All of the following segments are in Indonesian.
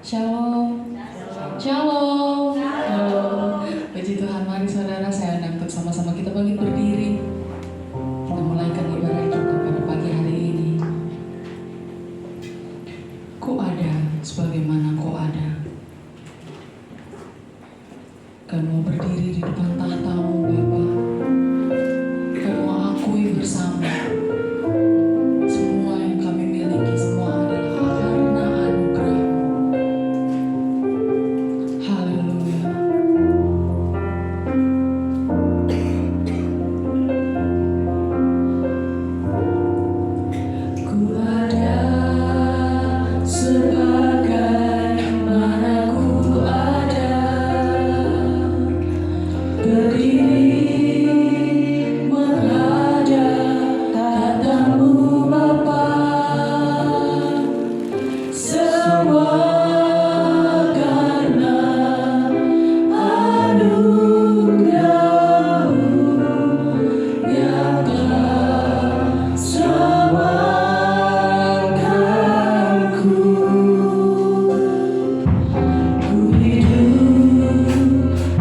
Shalom. Shalom. Halo. Puji Tuhan, mari saudara, saya undang untuk sama-sama kita bangkit berdiri. Kita mulaikan ibadah kita pada pagi hari ini. Kau ada sebagaimana kau ada. Kau mau berdiri di depan tahta-Mu, Bapa. Kau mau akui bersama semua yang kami miliki, semua adalah karena anugerah-Mu. Haleluya. Ku ada sebagaimana ku ada, berdiri menghadap tahta-Mu, Bapa. Semua karena anugerah-Mu yang telah selamatkanku. Ku hidup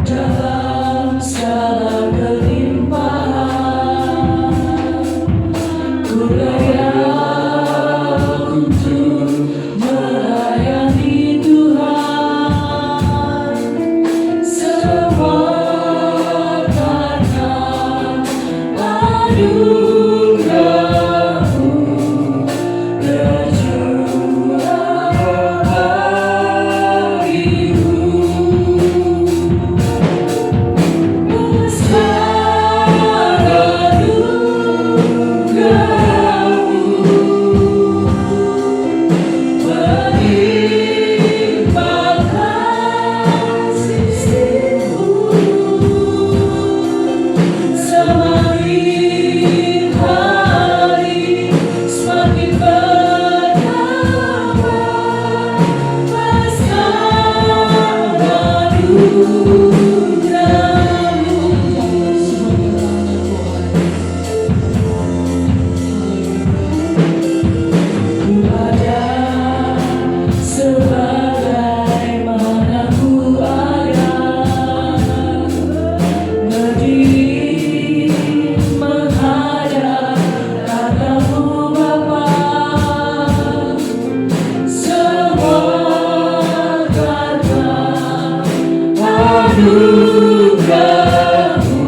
dalam segala kelimpahan. Ku layak untuk melayani Tuhan. Semua karena anugerah-Mu tercurah bagiku. Besar anugerah-Mu, melimpah kasih-Mu. Semakin hari semakin bertambah. Besar anugerah-Mu. Ku ada sebagaimana ku ada, berdiri menghadap tahta-Mu, Bapa. Semua karena anugerah-Mu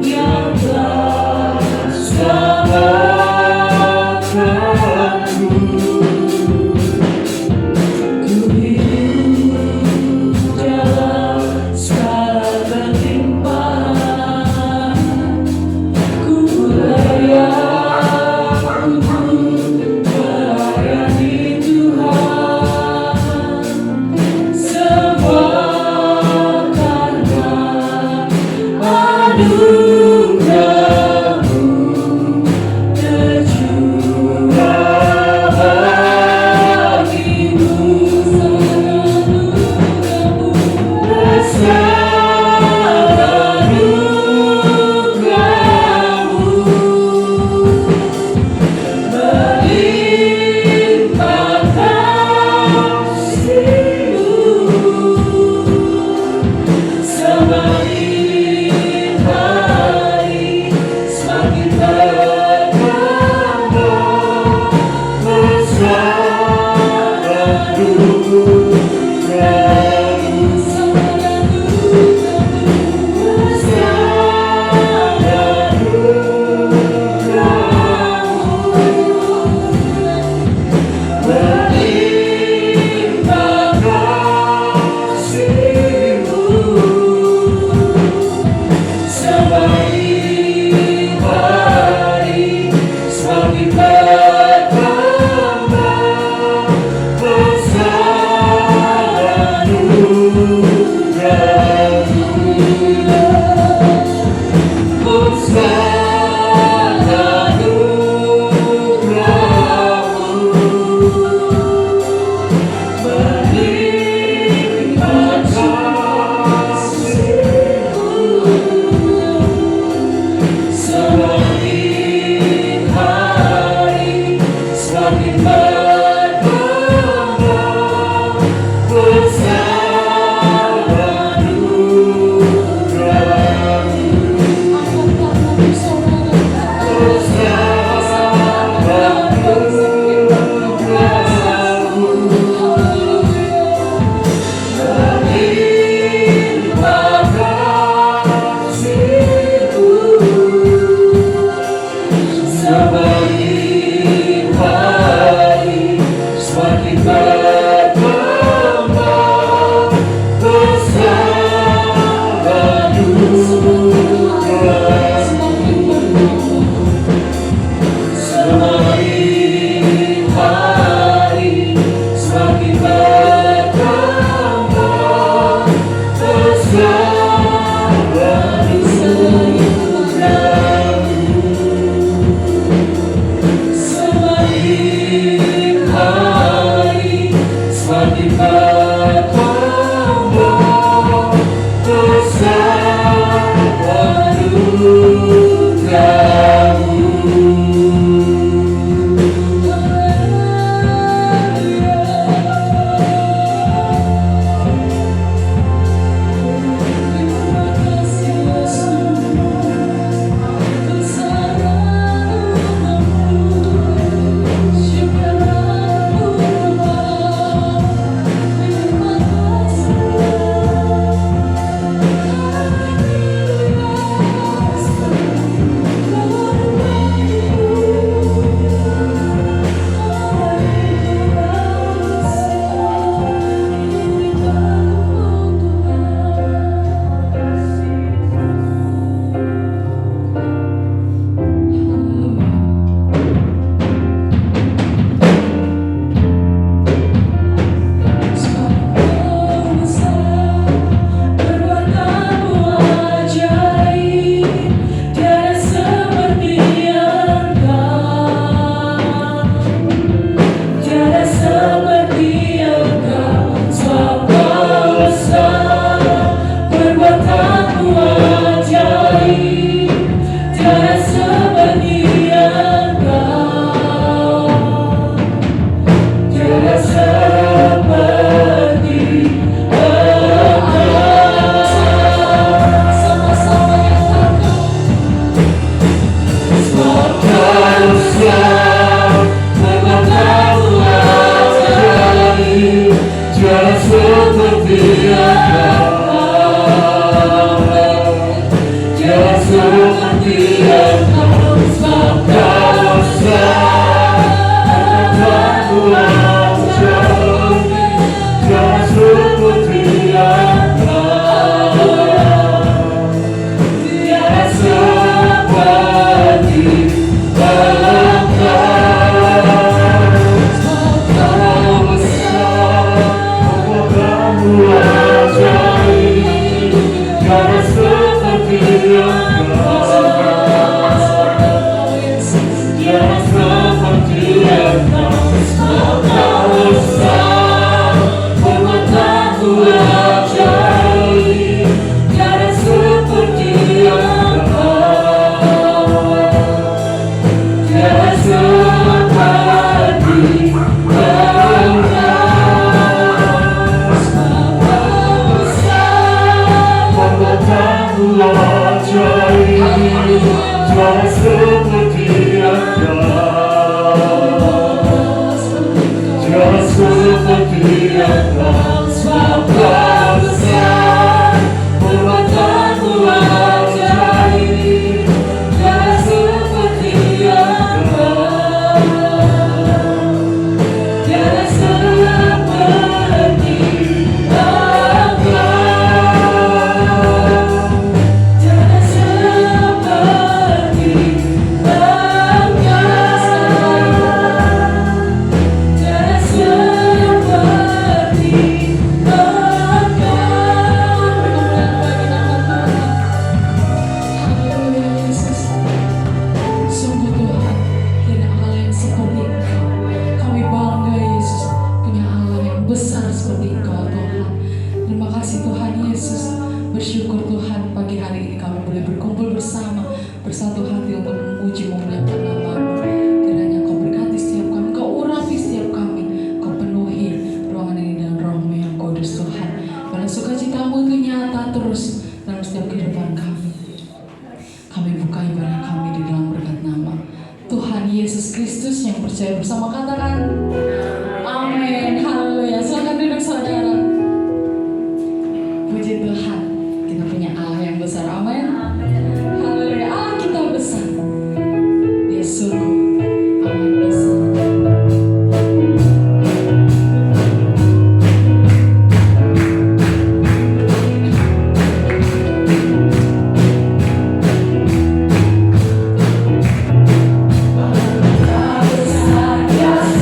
yang telah selamatkanku. Ku hidup dalam segala kelimpahan. Ku layak untuk melayani Tuhan. Semua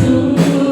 Sungguh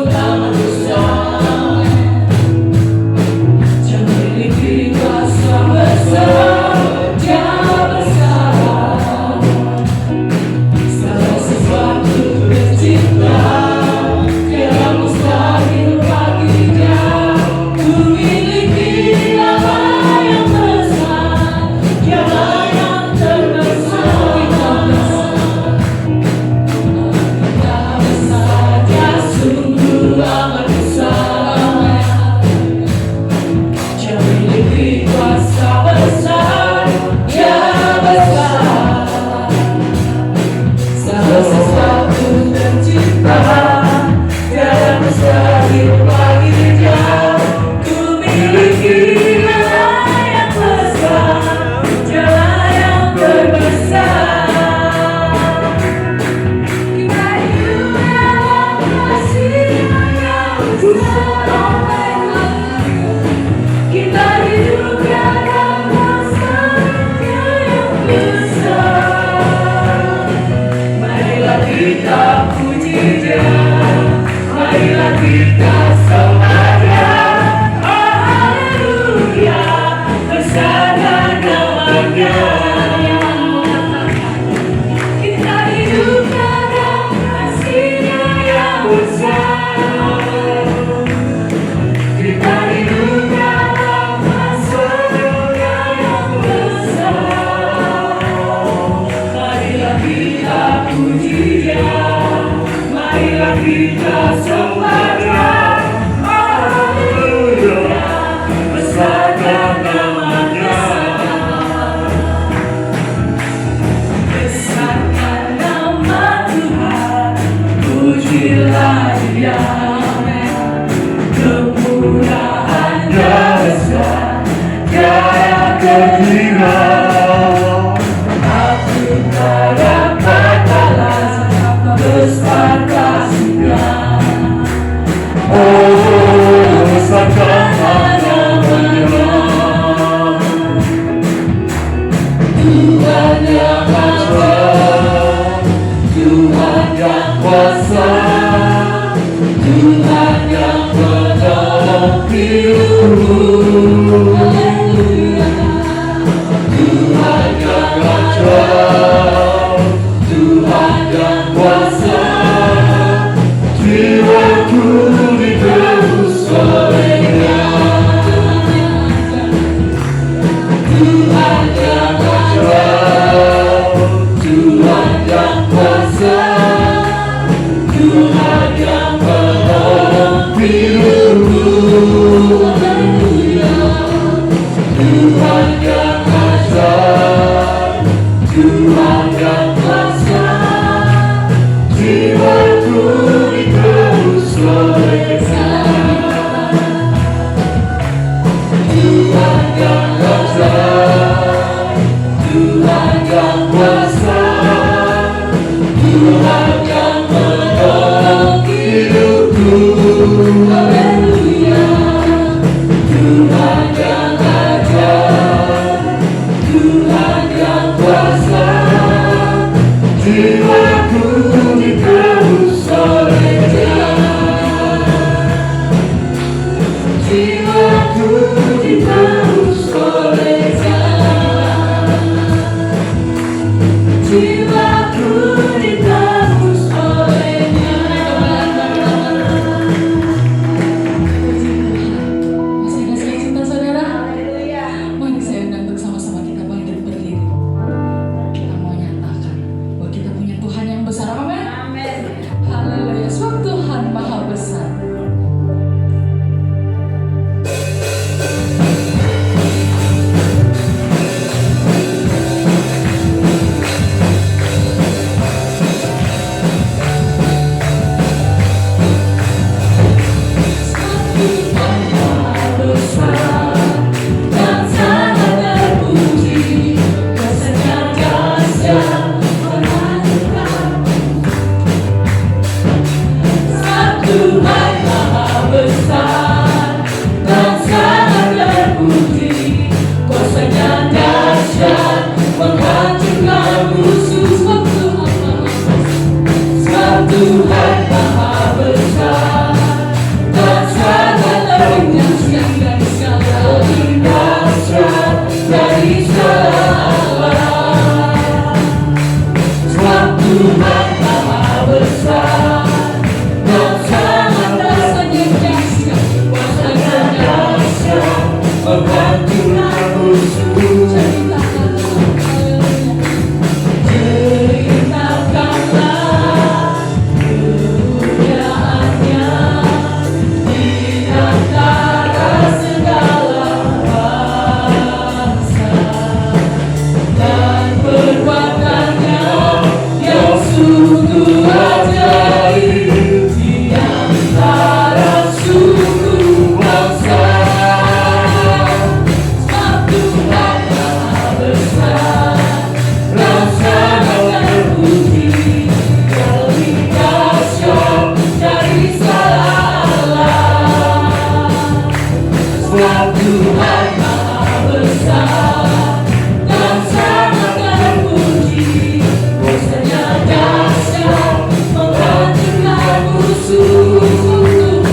Sebab Tuhan Maha Besar dan sangat terpuji, kuasanya dahsyat menghancurkan musuh.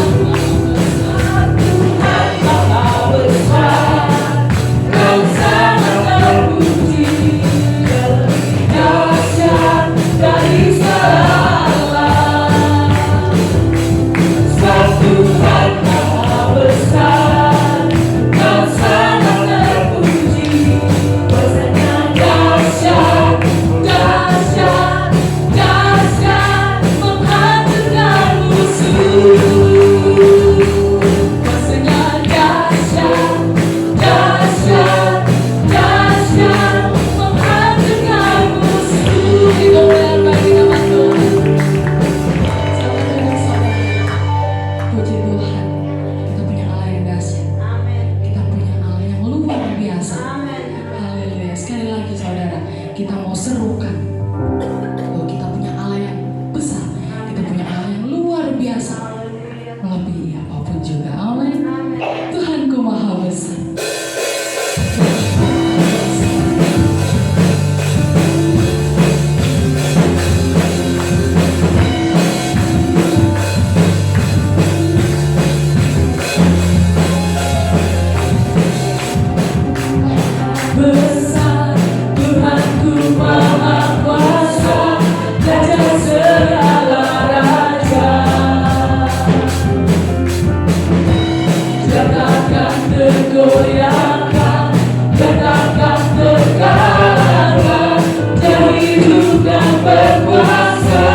Tuhan Maha Besar dan sangat terpuji, dahsyat dari segala. Sebab Tuhan Maha Besar dan sangat terpuji, kuasanya dahsyat, dahsyat, dahsyat menghancurkan musuh. Kuasanya dahsyat, dahsyat, dahsyat menghancurkan musuh. Dimuliakan di nama Tuhan. Puji Tuhan, kita punya Allah yang dahsyat. Kita punya Allah yang luar biasa. Haleluya. Sekali lagi saudara, kita mau serukan bahwa kita punya Allah yang besar. Kita punya Allah yang luar biasa. Melebihi apapun juga. Amin. Tuhanku Maha Besar. Besar Tuhanku Maha Kuasa, Raja segala raja. Katakan tergoyahkan, katakan terkalahkan, dari juga berkuasa.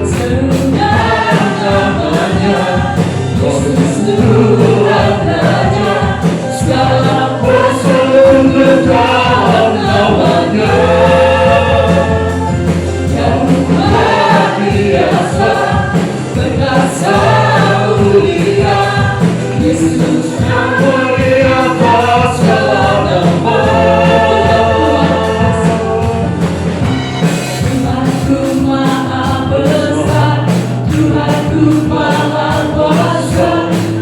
Serukan namanya, Yesus Tuhan Raja, segala kuasa tunduk dalam namanya. Yang luar biasa, perkasa mulia, Yesus yang mulia atas segala nama. Tuhanku Maha Besar, Tuhanku Maha Kuasa,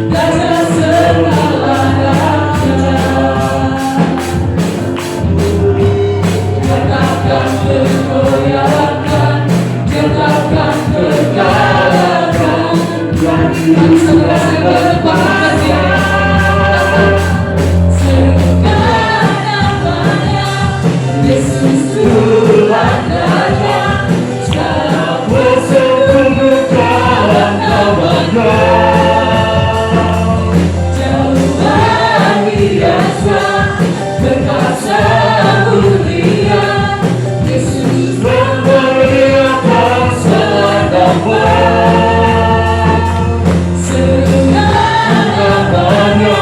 Raja segala raja. Katakan tergoyahkan, katakan terkalahkan, yang segala berkuasa. Serukan namanya, Yesus Tuhan Raja, segala kuasa tunduk dalam namanya. Jauh luar biasa, perkasa mulia, Yesus yang mulia atas segala nama. Serukan namanya,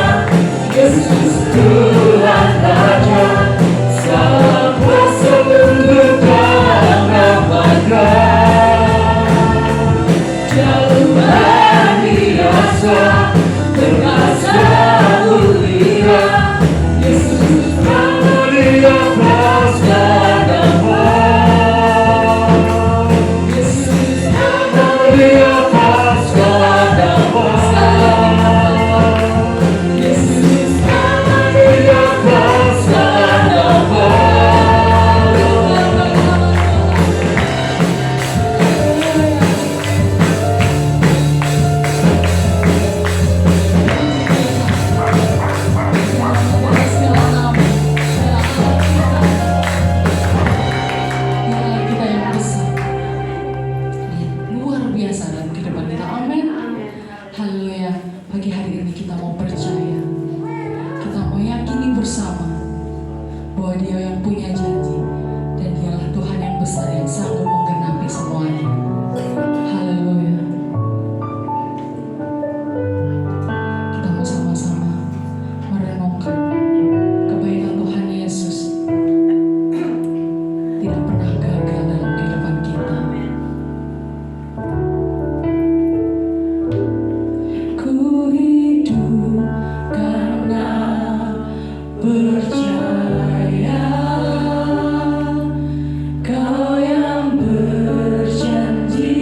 Yesus Tuhan Raja, segala kuasa tunduk dalam namanya. Jauh luar biasa, perkasa mulia, Yesus yang mulia atas segala nama. Yesus yang mulia atas segala nama. Yesus yang mulia atas segala nama. Kita yang besar, luar biasa dalam kehidupan kita. Amin. Haleluya. Pagi hari ini kita mau percaya, kita mau yakini bersama bahwa Dia yang punya janji dan Dialah Tuhan yang besar yang sanggup menggenapi semuanya. Haleluya. Kita mau sama-sama merenungkan kebaikan Tuhan Yesus tidak pernah gagal dalam kehidupan kita. Ku hidup karena percaya Kau yang berjanji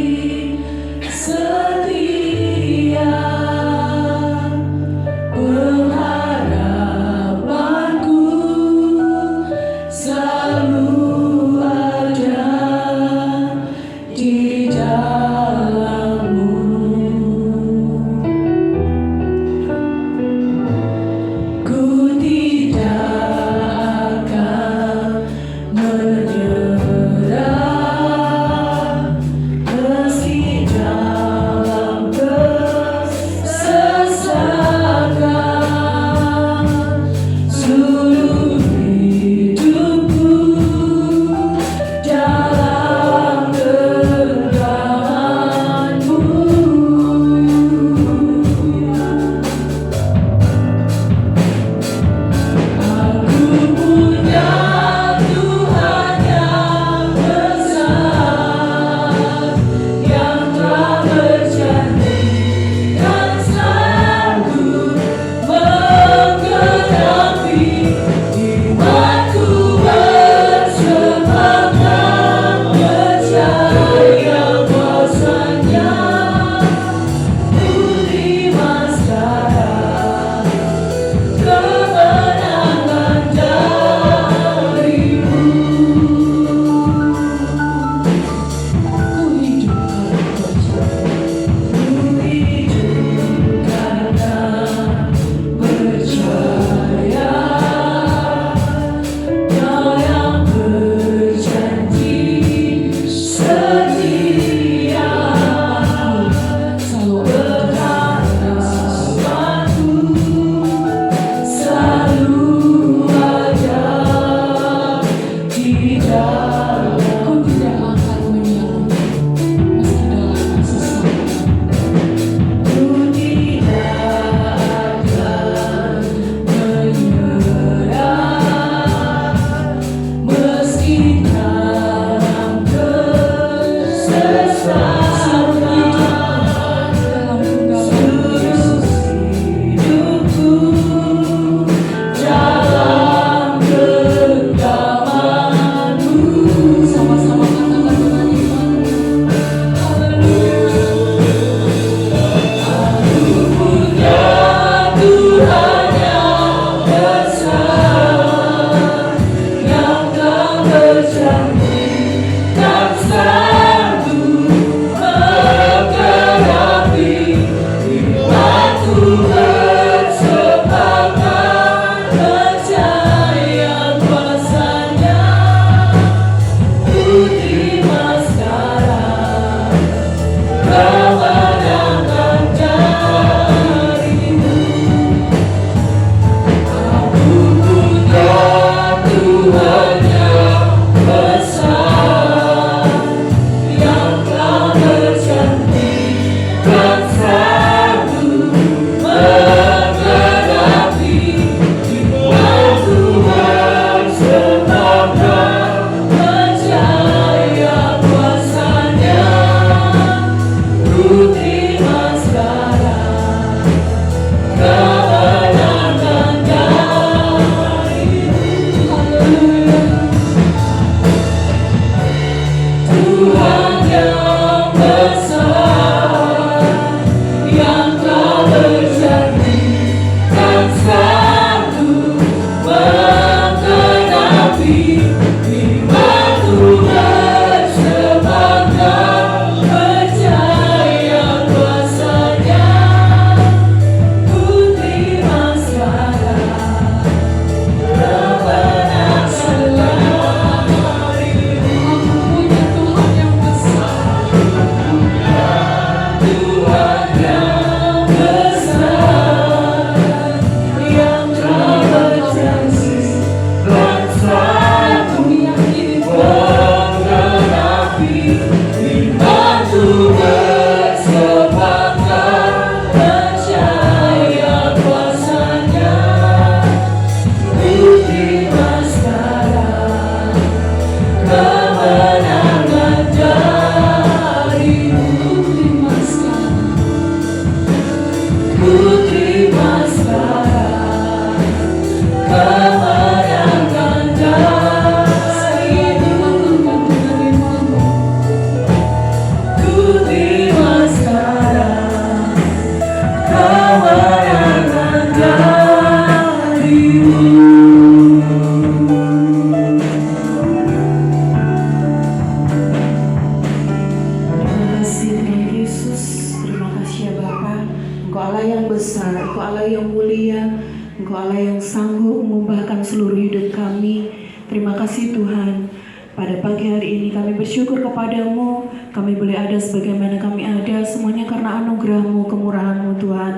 mulia, Engkau Allah yang sanggup mengubahkan seluruh hidup kami. Terima kasih Tuhan. Pada pagi hari ini kami bersyukur kepadamu. Kami boleh ada sebagaimana kami ada, semuanya karena anugerah-Mu, kemurahan-Mu Tuhan,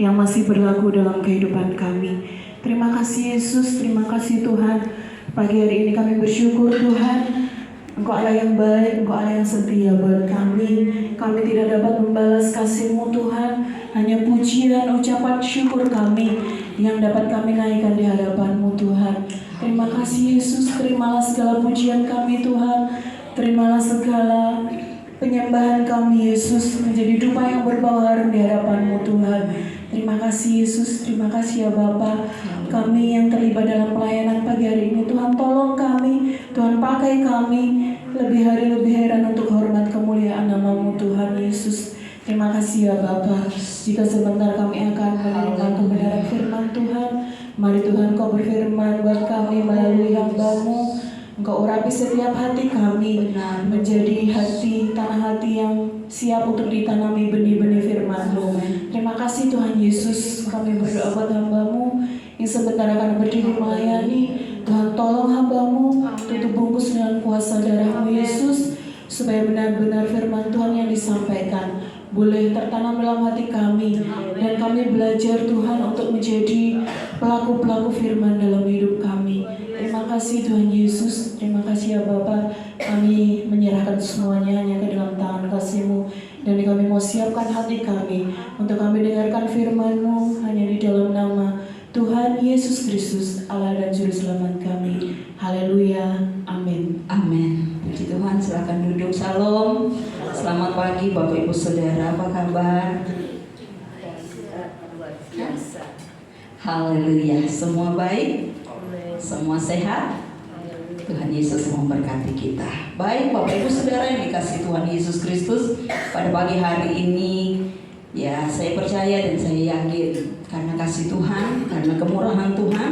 yang masih berlaku dalam kehidupan kami. Terima kasih Yesus, terima kasih Tuhan. Pagi hari ini kami bersyukur Tuhan, Engkau Allah yang baik, Engkau Allah yang setia buat kami. Kami tidak dapat membalas kasih-Mu Tuhan, hanya pujian, ucapan syukur kami yang dapat kami naikkan di hadapan-Mu Tuhan. Terima kasih Yesus, terimalah segala pujian kami Tuhan. Terimalah segala penyembahan kami Yesus, menjadi dupa yang berbau harum di hadapan-Mu Tuhan. Terima kasih Yesus, terima kasih ya Bapa. Kami yang terlibat dalam pelayanan pagi hari ini, Tuhan tolong kami, Tuhan pakai kami lebih hari lebih heran untuk hormat kemuliaan nama-Mu Tuhan Yesus. Terima kasih ya Bapa. Jika sebentar kami akan menerima kebenaran firman Tuhan, mari Tuhan Kau berfirman buat kami melalui hamba-Mu. Engkau urapi setiap hati kami menjadi hati, tanah hati yang siap untuk ditanami benih-benih firman-Mu. Terima kasih Tuhan Yesus. Kami berdoa buat hamba-Mu yang sebentar akan berdiri melayani. Tuhan tolong hamba-Mu, tutup bungkus dengan kuasa darah-Mu Yesus, supaya benar-benar firman Tuhan yang disampaikan boleh tertanam dalam hati kami, dan kami belajar Tuhan untuk menjadi pelaku-pelaku firman dalam hidup kami. Terima kasih Tuhan Yesus, terima kasih ya Bapa. Kami menyerahkan semuanya hanya ke dalam tangan kasih-Mu, dan kami mau siapkan hati kami untuk kami dengarkan firman-Mu hanya di dalam nama Tuhan Yesus Kristus, Allah dan Juru Selamat kami. Haleluya, amin. Amin. Puji Tuhan, silakan duduk. Salam. Selamat pagi Bapak Ibu Saudara, apa kabar? Haleluya. Semua baik? Semua sehat? Tuhan Yesus memberkati kita. Baik Bapak Ibu Saudara yang dikasihi Tuhan Yesus Kristus, pada pagi hari ini ya saya percaya dan saya yakin karena kasih Tuhan, karena kemurahan Tuhan,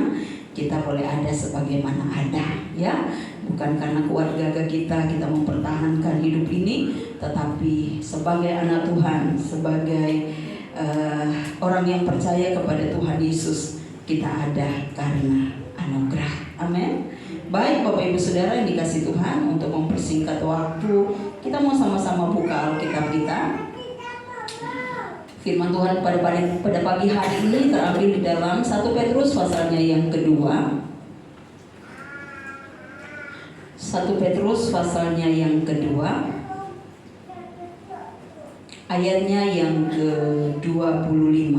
kita boleh ada sebagaimana ada, ya. Bukan karena keluarga kita mempertahankan hidup ini, tetapi sebagai anak Tuhan, sebagai orang yang percaya kepada Tuhan Yesus, kita ada karena anugerah. Amin. Baik Bapak Ibu Saudara yang dikasihi Tuhan, untuk mempersingkat waktu, kita mau sama-sama buka Alkitab kita. Firman Tuhan pada pagi hari ini terambil di dalam 1 Petrus pasalnya yang kedua. 1 Petrus pasalnya yang kedua, ayatnya yang ke-25.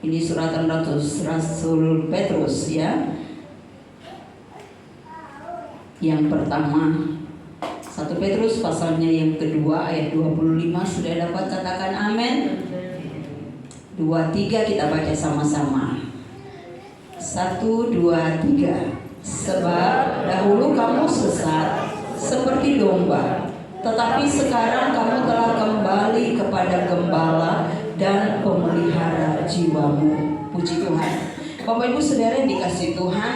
Ini suratan Rasul Petrus ya. Yang pertama, 1 Petrus pasalnya yang kedua ayat 25. Sudah dapat katakan amin? 2, 3 kita baca sama-sama. 1, 2, 3. Sebab dahulu kamu sesat seperti domba, tetapi sekarang kamu telah kembali kepada Gembala dan Pemelihara jiwamu. Puji Tuhan. Bapak Ibu Saudara yang dikasihi Tuhan,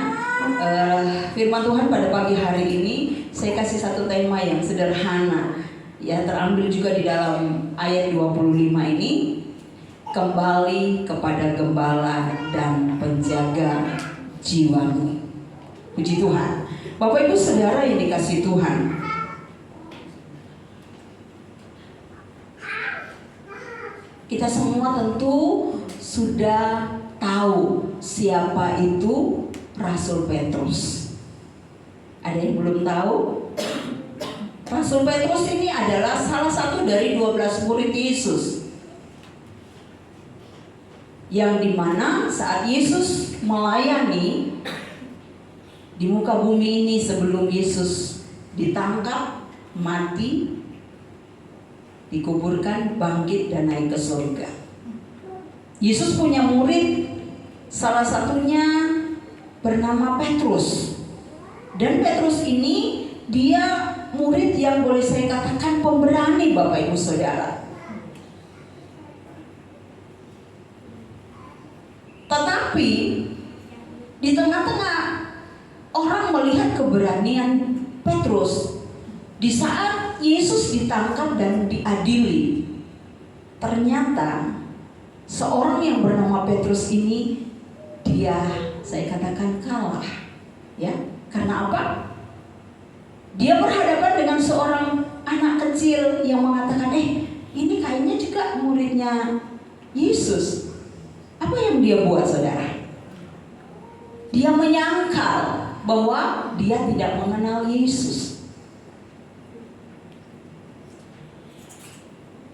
firman Tuhan pada pagi hari ini saya kasih satu tema yang sederhana, ya, terambil juga di dalam ayat 25 ini. Kembali kepada Gembala dan Penjaga jiwamu. Puji Tuhan. Bapak Ibu Saudara yang dikasihi Tuhan, kita semua tentu sudah tahu siapa itu Rasul Petrus. Ada yang belum tahu? Rasul Petrus ini adalah salah satu dari 12 murid Yesus, yang dimana saat Yesus melayani di muka bumi ini, sebelum Yesus ditangkap, mati, dikuburkan, bangkit, dan naik ke surga, Yesus punya murid, salah satunya bernama Petrus. Dan Petrus ini dia murid yang boleh saya katakan pemberani, Bapak Ibu Saudara. Tetapi di tengah-tengah orang melihat keberanian Petrus, di saat Yesus ditangkap dan diadili, ternyata Seorang yang bernama Petrus ini, saya katakan kalah, ya. Karena apa? Dia berhadapan dengan seorang anak kecil yang mengatakan, ini kayaknya juga muridnya Yesus. Apa yang dia buat, saudara? Dia menyangkal bahwa dia tidak mengenal Yesus.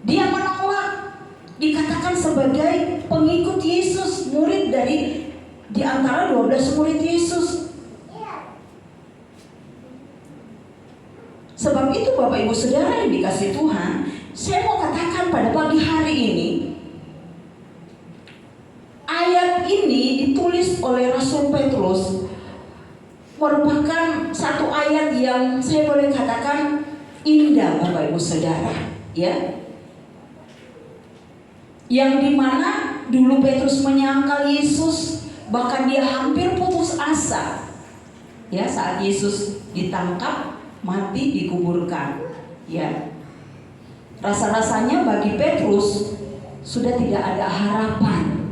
Dia menolak dikatakan sebagai pengikut Yesus, murid di antara 12 murid Yesus. Sebab itu Bapak Ibu Saudara yang dikasihi Tuhan, saya mau katakan pada pagi hari ini, ayat ini ditulis oleh Rasul Petrus, merupakan satu ayat yang saya boleh katakan indah, Bapak Ibu Saudara, ya. Yang dimana dulu Petrus menyangkal Yesus, bahkan dia hampir putus asa, ya, saat Yesus ditangkap, mati, dikuburkan, ya. Rasa-rasanya bagi Petrus sudah tidak ada harapan.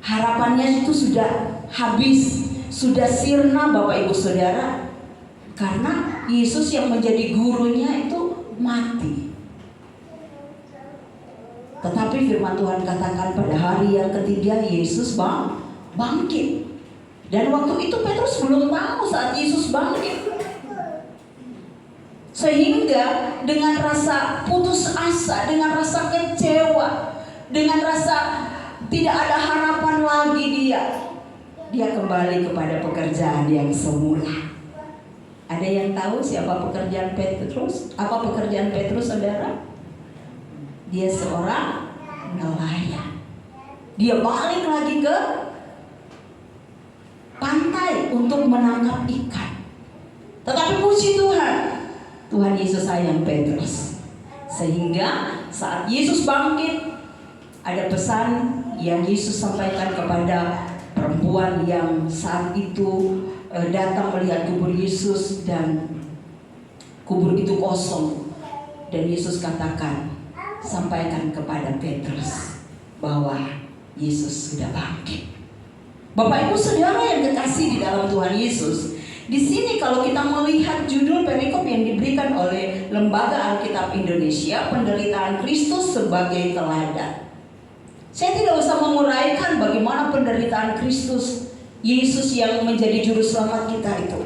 Harapannya itu sudah habis, sudah sirna, Bapak Ibu Saudara, karena Yesus yang menjadi gurunya itu mati. Tetapi firman Tuhan katakan pada hari yang ketiga Yesus bangkit. Dan waktu itu Petrus belum tahu saat Yesus bangkit. Sehingga dengan rasa putus asa, dengan rasa kecewa, dengan rasa tidak ada harapan lagi, dia kembali kepada pekerjaan yang semula. Ada yang tahu siapa pekerjaan Petrus? Apa pekerjaan Petrus, saudara? Dia seorang nelayan. Dia balik lagi ke pantai untuk menangkap ikan. Tetapi puji Tuhan, Tuhan Yesus sayang Petrus. Sehingga saat Yesus bangkit, ada pesan yang Yesus sampaikan kepada perempuan yang saat itu datang melihat kubur Yesus, dan kubur itu kosong. Dan Yesus katakan, sampaikan kepada Petrus bahwa Yesus sudah bangkit. Bapak Ibu Saudara yang kekasih di dalam Tuhan Yesus, di sini kalau kita melihat judul perikop yang diberikan oleh Lembaga Alkitab Indonesia, penderitaan Kristus sebagai teladan. Saya tidak usah menguraikan bagaimana penderitaan Kristus, Yesus yang menjadi juru selamat kita itu.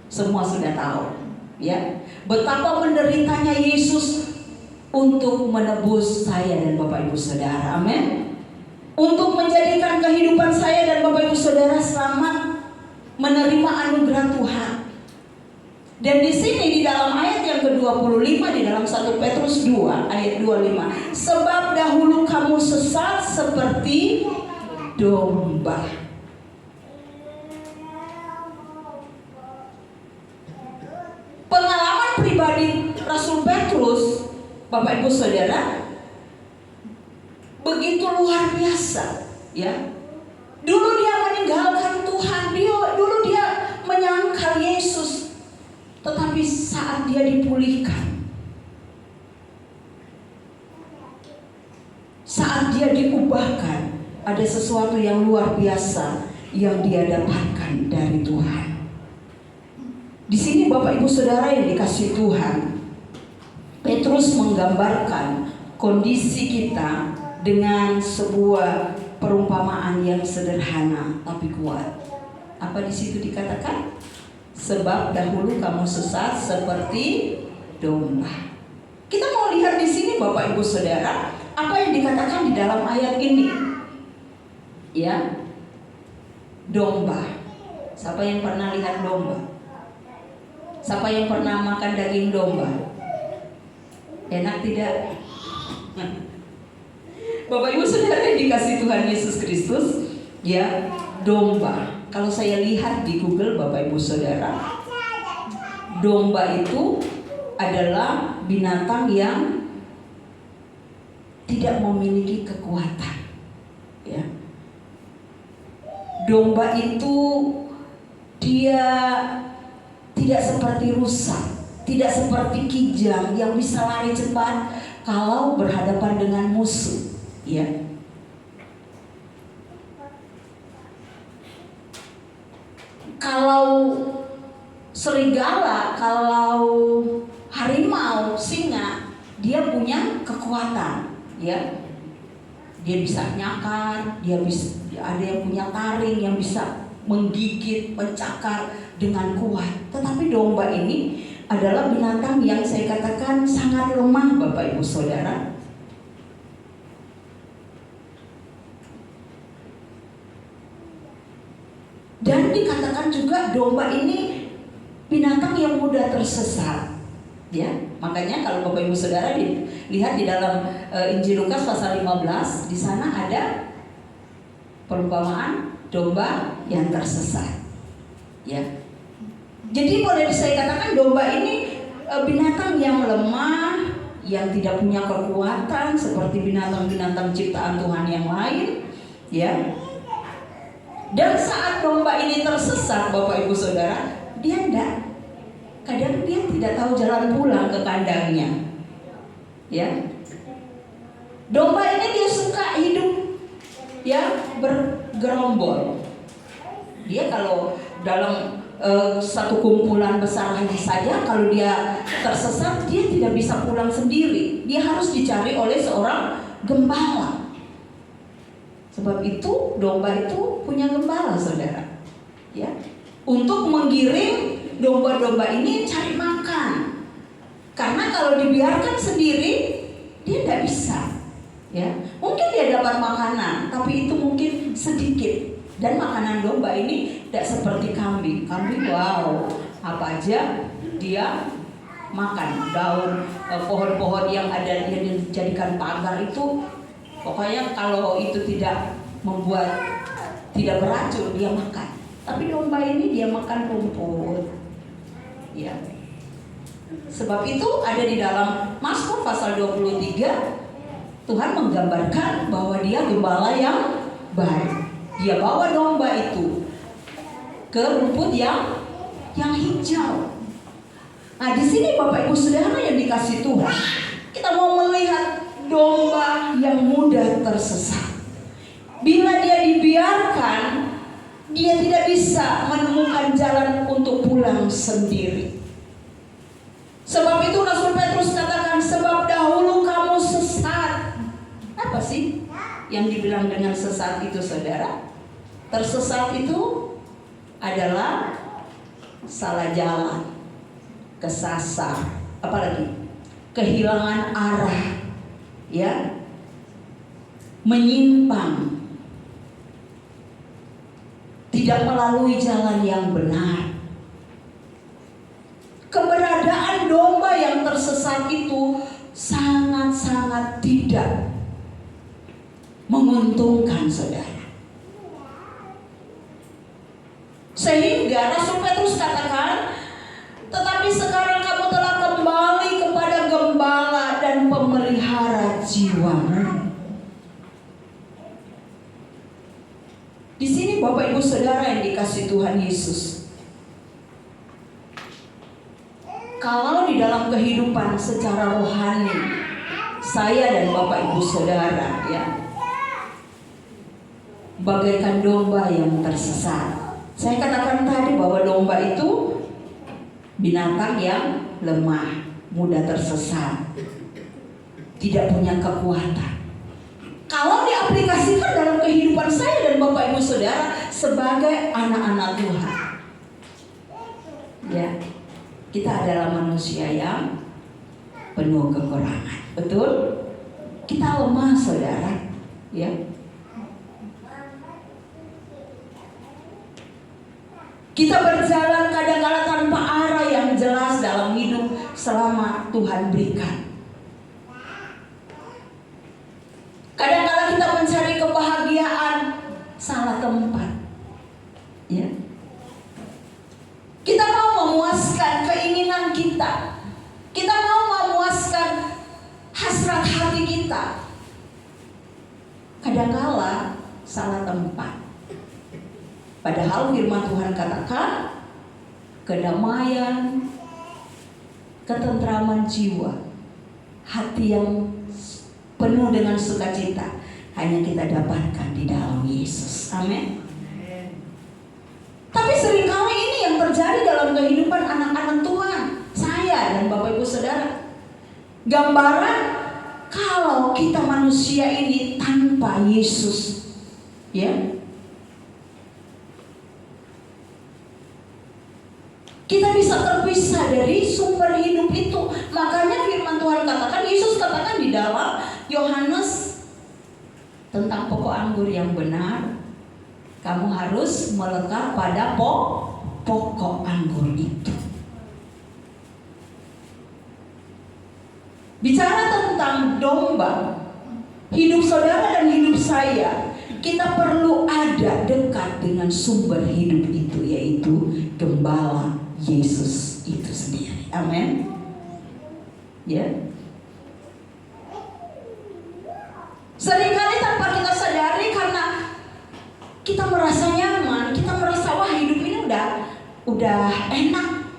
Semua sudah tahu, ya. Betapa menderitanya Yesus untuk menebus saya dan Bapak Ibu Saudara. Amin. Untuk menjadikan kehidupan saya dan Bapak Ibu Saudara selamat, menerima anugerah Tuhan. Dan di sini di dalam ayat yang ke-25 di dalam 1 Petrus 2 ayat 25, sebab dahulu kamu sesat seperti domba. Pengalaman pribadi Rasul Petrus, Bapak Ibu Saudara, begitu luar biasa, ya. Dulu dia meninggalkan Tuhan, dulu dia menyangkal Yesus. Tetapi saat dia dipulihkan, saat dia diubahkan, ada sesuatu yang luar biasa yang dia dapatkan dari Tuhan. Di sini Bapak Ibu Saudara yang dikasihi Tuhan, Petrus menggambarkan kondisi kita dengan sebuah perumpamaan yang sederhana tapi kuat. Apa di situ dikatakan? Sebab dahulu kamu sesat seperti domba. Kita mau lihat di sini Bapak Ibu Saudara, apa yang dikatakan di dalam ayat ini? Ya, domba. Siapa yang pernah lihat domba? Siapa yang pernah makan daging domba? Enak tidak? Bapak Ibu Saudara yang dikasih Tuhan Yesus Kristus, ya, domba. Kalau saya lihat di Google, Bapak Ibu Saudara, domba itu adalah binatang yang tidak memiliki kekuatan, ya. Domba itu dia tidak seperti rusa, tidak seperti kijang yang bisa lari cepat kalau berhadapan dengan musuh, ya. Kalau serigala, kalau harimau, singa, dia punya kekuatan, ya. Dia bisa nyakar, ada yang punya taring yang bisa menggigit, mencakar dengan kuat. Tetapi domba ini adalah binatang yang saya katakan sangat lemah, Bapak Ibu Saudara. Dan dikatakan juga domba ini binatang yang mudah tersesat. Ya, makanya kalau Bapak Ibu Saudara lihat di dalam Injil Lukas pasal 15, di sana ada perumpamaan domba yang tersesat. Ya. Jadi boleh saya katakan domba ini binatang yang lemah, yang tidak punya kekuatan seperti binatang-binatang ciptaan Tuhan yang lain, ya. Dan saat domba ini tersesat, Bapak Ibu Saudara, kadang dia tidak tahu jalan pulang ke kandangnya. Ya. Domba ini dia suka hidup ya bergerombol. Dia kalau dalam satu kumpulan besar saja, kalau dia tersesat, dia tidak bisa pulang sendiri. Dia harus dicari oleh seorang gembala. Sebab itu domba itu punya gembala, saudara. Ya, untuk menggiring domba-domba ini cari makan. Karena kalau dibiarkan sendiri, dia tidak bisa. Ya, mungkin dia dapat makanan, tapi itu mungkin sedikit. Dan makanan domba ini tidak seperti kambing. Kambing, wow, apa aja dia makan. Daun, pohon-pohon yang ada yang dijadikan pagar itu, pokoknya kalau itu tidak beracun, dia makan. Tapi domba ini dia makan rumput. Ya. Sebab itu ada di dalam Mazmur pasal 23, Tuhan menggambarkan bahwa dia gembala yang baik. Dia bawa domba itu ke rumput yang hijau. Nah, di sini Bapak Ibu Saudara yang dikasih Tuhan, kita mau melihat domba yang mudah tersesat. Bila dia dibiarkan, dia tidak bisa menemukan jalan untuk pulang sendiri. Sebab itu Rasul Petrus katakan, sebab dahulu kamu sesat. Apa sih yang dibilang dengan sesat itu, saudara? Tersesat itu adalah salah jalan, kesasar, apalagi kehilangan arah, ya, menyimpang, tidak melalui jalan yang benar. Keberadaan domba yang tersesat itu sangat-sangat tidak menguntungkan, saudara. Sehingga Rasul Petrus katakan, tetapi sekarang kamu telah kembali kepada gembala dan pemelihara jiwamu. Di sini Bapak Ibu Saudara yang dikasih Tuhan Yesus, kalau di dalam kehidupan secara rohani, saya dan Bapak Ibu Saudara, ya, bagaikan domba yang tersesat. Saya katakan tadi bahwa domba itu binatang yang lemah, mudah tersesat, tidak punya kekuatan. Kalau diaplikasikan dalam kehidupan saya dan Bapak Ibu Saudara sebagai anak-anak Tuhan, ya, kita adalah manusia yang penuh kekurangan. Betul? Kita lemah, saudara, ya. Kita berjalan kadang-kala tanpa arah yang jelas dalam hidup selama Tuhan berikan. Kadang-kala kita mencari kebahagiaan salah tempat, ya. Kita mau memuaskan keinginan kita, kita mau memuaskan hasrat hati kita. Kadang-kala salah tempat. Padahal firman Tuhan katakan, kedamaian, ketentraman jiwa, hati yang penuh dengan sukacita hanya kita dapatkan di dalam Yesus. Amin. Tapi seringkali dalam kehidupan anak-anak Tuhan, saya dan Bapak Ibu Saudara. Gambaran kalau kita manusia ini tanpa Yesus, ya, kita bisa terpisah dari sumber hidup itu. Makanya firman Tuhan katakan, Yesus katakan di dalam Yohanes tentang pokok anggur yang benar, kamu harus melekat pada pokok anggur itu. Bicara tentang domba, hidup saudara dan hidup saya, kita perlu ada dekat dengan sumber hidup itu, yaitu Gembala Yesus itu sendiri. Amin. Ya. Seringkali tanpa kita sadari, karena kita merasa nyaman, kita merasa wah hidup ini udah enak,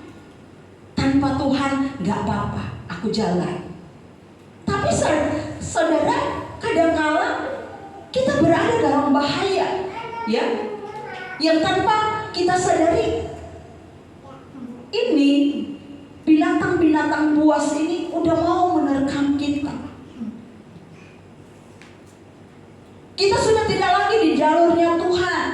tanpa Tuhan nggak apa-apa, aku jalan. Tapi saudara, kadang-kala kita berada dalam bahaya, ya, yang tanpa kita sadari. Ini binatang-binatang buas ini udah mau menerkam kita. Kita sudah tidak lagi di jalurnya Tuhan,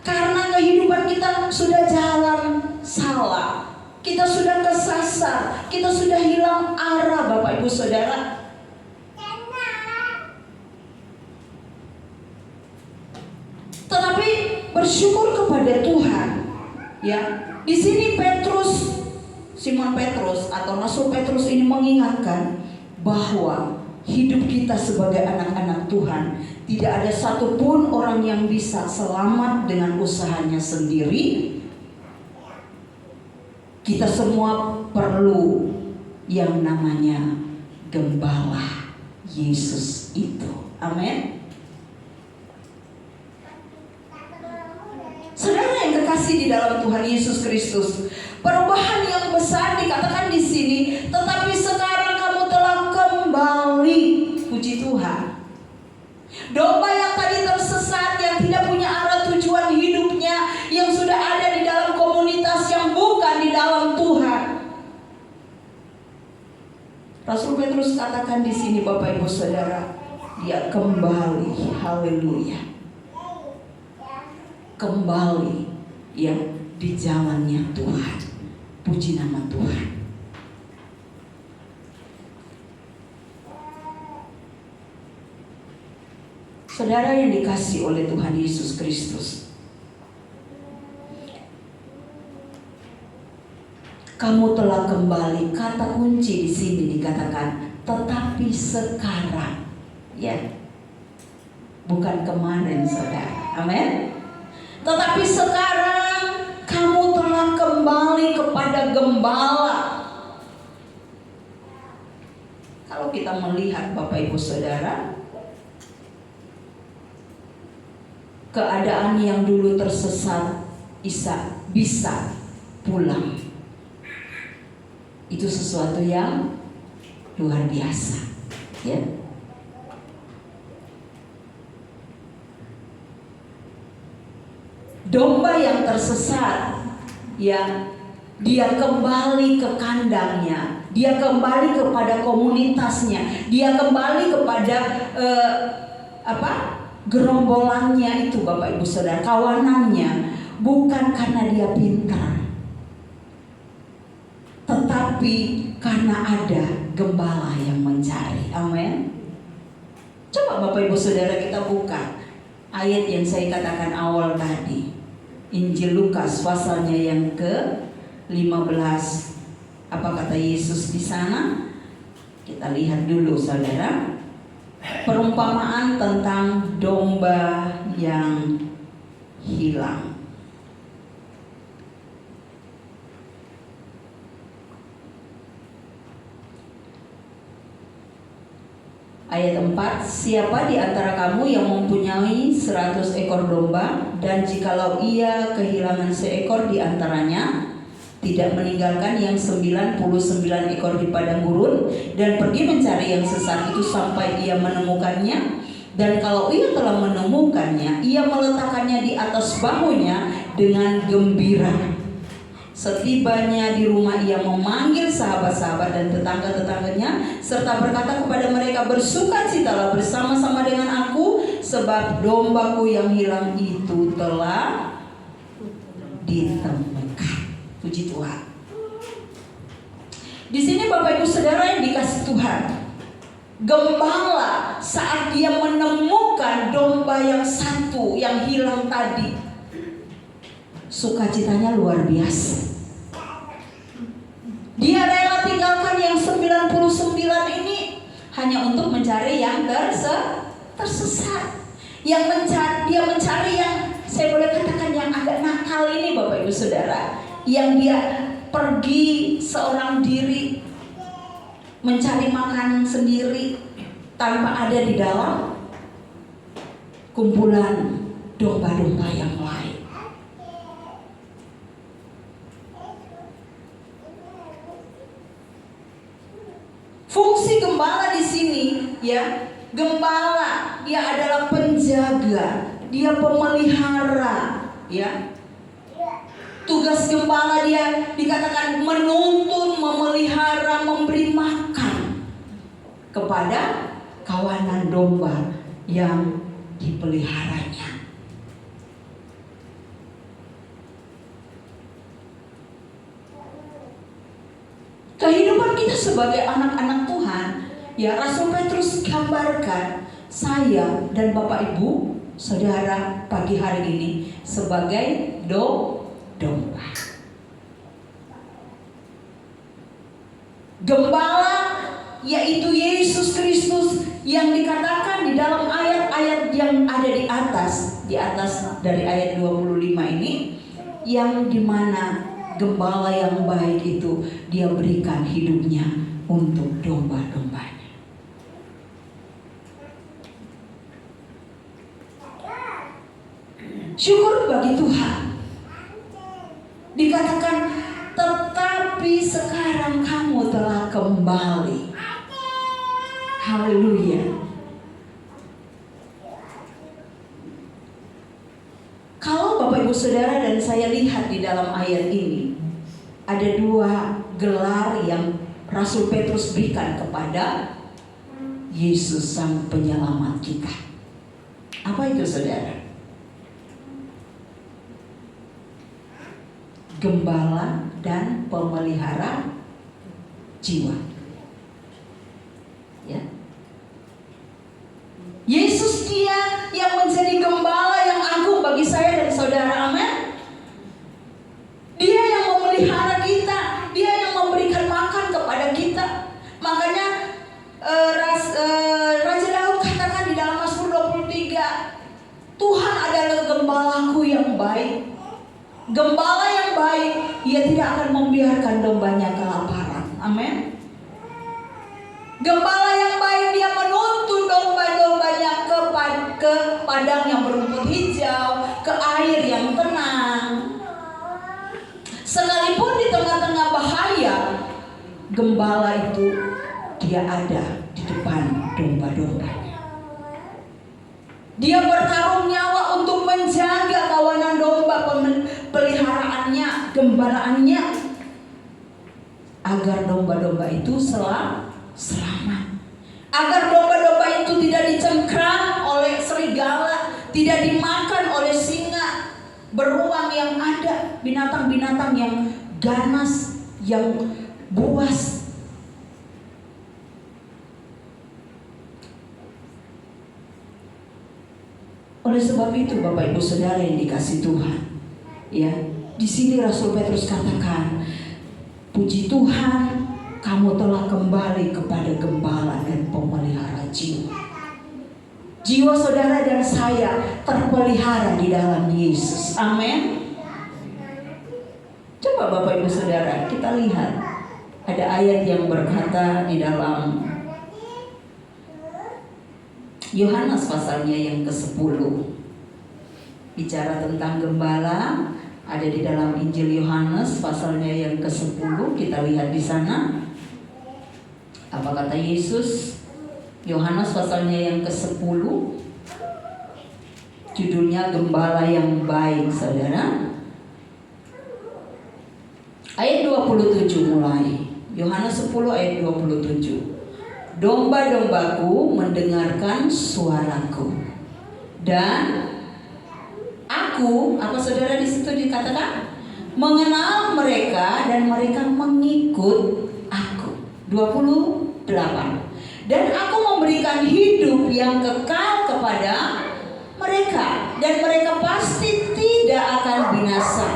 karena kehidupan kita sudah jalan salah. Kita sudah kesasar, kita sudah hilang arah, Bapak Ibu Saudara. Tetapi bersyukur kepada Tuhan, ya. Di sini Simon Petrus atau Rasul Petrus ini mengingatkan bahwa hidup kita sebagai anak-anak Tuhan, tidak ada satupun orang yang bisa selamat dengan usahanya sendiri. Kita semua perlu yang namanya Gembala Yesus itu. Amin. Saudara yang kekasih di dalam Tuhan Yesus Kristus, perubahan yang besar dikatakan di sini. Tetapi sekarang kamu telah kembali, puji Tuhan. Domba yang tadi tersesat, yang tidak punya arah tujuan hidupnya, yang sudah ada di dalam komunitas yang bukan di dalam Tuhan. Rasul Petrus katakan di sini, Bapak Ibu Saudara, dia kembali, haleluya. Kembali, ya, di jalannya Tuhan. Puji nama Tuhan. Saudara yang dikasihi oleh Tuhan Yesus Kristus, kamu telah kembali. Kata kunci di sini dikatakan, tetapi sekarang, ya, bukan kemarin, saudara. Amin. Tetapi sekarang kamu telah kembali kepada Gembala. Kalau kita melihat Bapak Ibu Saudara, keadaan yang dulu tersesat bisa pulang. Itu sesuatu yang luar biasa, ya. Domba yang tersesat, ya, dia kembali ke kandangnya, dia kembali kepada komunitasnya, dia kembali kepada gerombolannya itu, Bapak Ibu Saudara, kawanannya, bukan karena dia pintar, tetapi karena ada gembala yang mencari. Amin. Coba Bapak Ibu Saudara kita buka ayat yang saya katakan awal tadi, Injil Lukas pasalnya yang ke-15. Apa kata Yesus di sana? Kita lihat dulu, saudara. Perumpamaan tentang domba yang hilang. Ayat 4, siapa di antara kamu yang mempunyai 100 ekor domba, dan jikalau ia kehilangan seekor di antaranya, tidak meninggalkan yang 99 ekor di padang gurun, dan pergi mencari yang sesat itu sampai ia menemukannya. Dan kalau ia telah menemukannya, ia meletakkannya di atas bahunya dengan gembira. Setibanya di rumah ia memanggil sahabat-sahabat dan tetangga-tetangganya serta berkata kepada mereka, bersukacitalah bersama-sama dengan aku, sebab dombaku yang hilang itu telah ditemukan. Puji Tuhan. Di sini Bapak Ibu Saudara yang dikasih Tuhan, gembala saat dia menemukan domba yang satu yang hilang tadi, sukacitanya luar biasa. Dia rela tinggalkan yang 99 ini hanya untuk mencari yang tersesat. Dia mencari yang, saya boleh katakan, yang agak nakal ini Bapak Ibu Saudara, yang dia pergi seorang diri mencari makanan sendiri tanpa ada di dalam kumpulan domba-domba yang lain. Fungsi gembala di sini, ya, gembala dia adalah penjaga, dia pemelihara, ya. Tugas gembala dia dikatakan menuntun, memelihara, memberi makan kepada kawanan domba yang dipeliharanya. Kehidupan kita sebagai anak-anak Tuhan, ya, Rasul Petrus gambarkan saya dan Bapak Ibu Saudara pagi hari ini sebagai domba. Gembala yaitu Yesus Kristus yang dikatakan di dalam ayat-ayat yang ada di atas dari ayat 25 ini, yang dimana gembala yang baik itu dia berikan hidupnya untuk domba-dombanya. Syukur bagi Tuhan. Dikatakan, tetapi sekarang kamu telah kembali. Haleluya. Kalau Bapak Ibu Saudara dan saya lihat di dalam ayat ini, ada dua gelar yang Rasul Petrus berikan kepada Yesus Sang Penyelamat kita. Apa itu Saudara? Gembala dan pemelihara jiwa. Ya. Yesus dia yang menjadi gembala yang agung bagi saya dan saudara, amin. Dia yang memelihara kita, dia yang memberikan makan kepada kita. Makanya Raja Daud katakan di dalam Mazmur 23, Tuhan adalah gembalaku yang baik. Gembala yang baik, ia tidak akan membiarkan dombanya kelaparan. Amin. Gembala yang baik, dia menuntun domba-dombanya ke padang yang berumput hijau, ke air yang tenang. Sekalipun di tengah-tengah bahaya, gembala itu dia ada di depan domba-dombanya. Dia bertaruh nyawa untuk menjaga kawanan domba, peliharaannya, gembalaannya, agar domba-domba itu selamat. Agar domba-domba itu tidak dicengkram oleh serigala, tidak dimakan oleh singa, beruang yang ada, binatang-binatang yang ganas, yang buas. Oleh sebab itu Bapak Ibu Saudara yang dikasih Tuhan, ya, di sini Rasul Petrus katakan, puji Tuhan, kamu telah kembali kepada gembala dan pemelihara jiwa. Jiwa saudara dan saya terpelihara di dalam Yesus. Amin. Coba Bapak Ibu Saudara kita lihat, ada ayat yang berkata di dalam Yohanes pasalnya yang ke-10, bicara tentang gembala, ada di dalam Injil Yohanes pasalnya yang ke-10. Kita lihat di sana apa kata Yesus. Yohanes pasalnya yang ke-10, judulnya Gembala yang Baik, saudara. Ayat 27 mulai. Yohanes 10 ayat 27. Domba-dombaku mendengarkan suaraku. Dan aku, apa saudara di situ dikatakan? Mengenal mereka dan mereka mengikut aku. 28. Dan aku memberikan hidup yang kekal kepada mereka, dan mereka pasti tidak akan binasa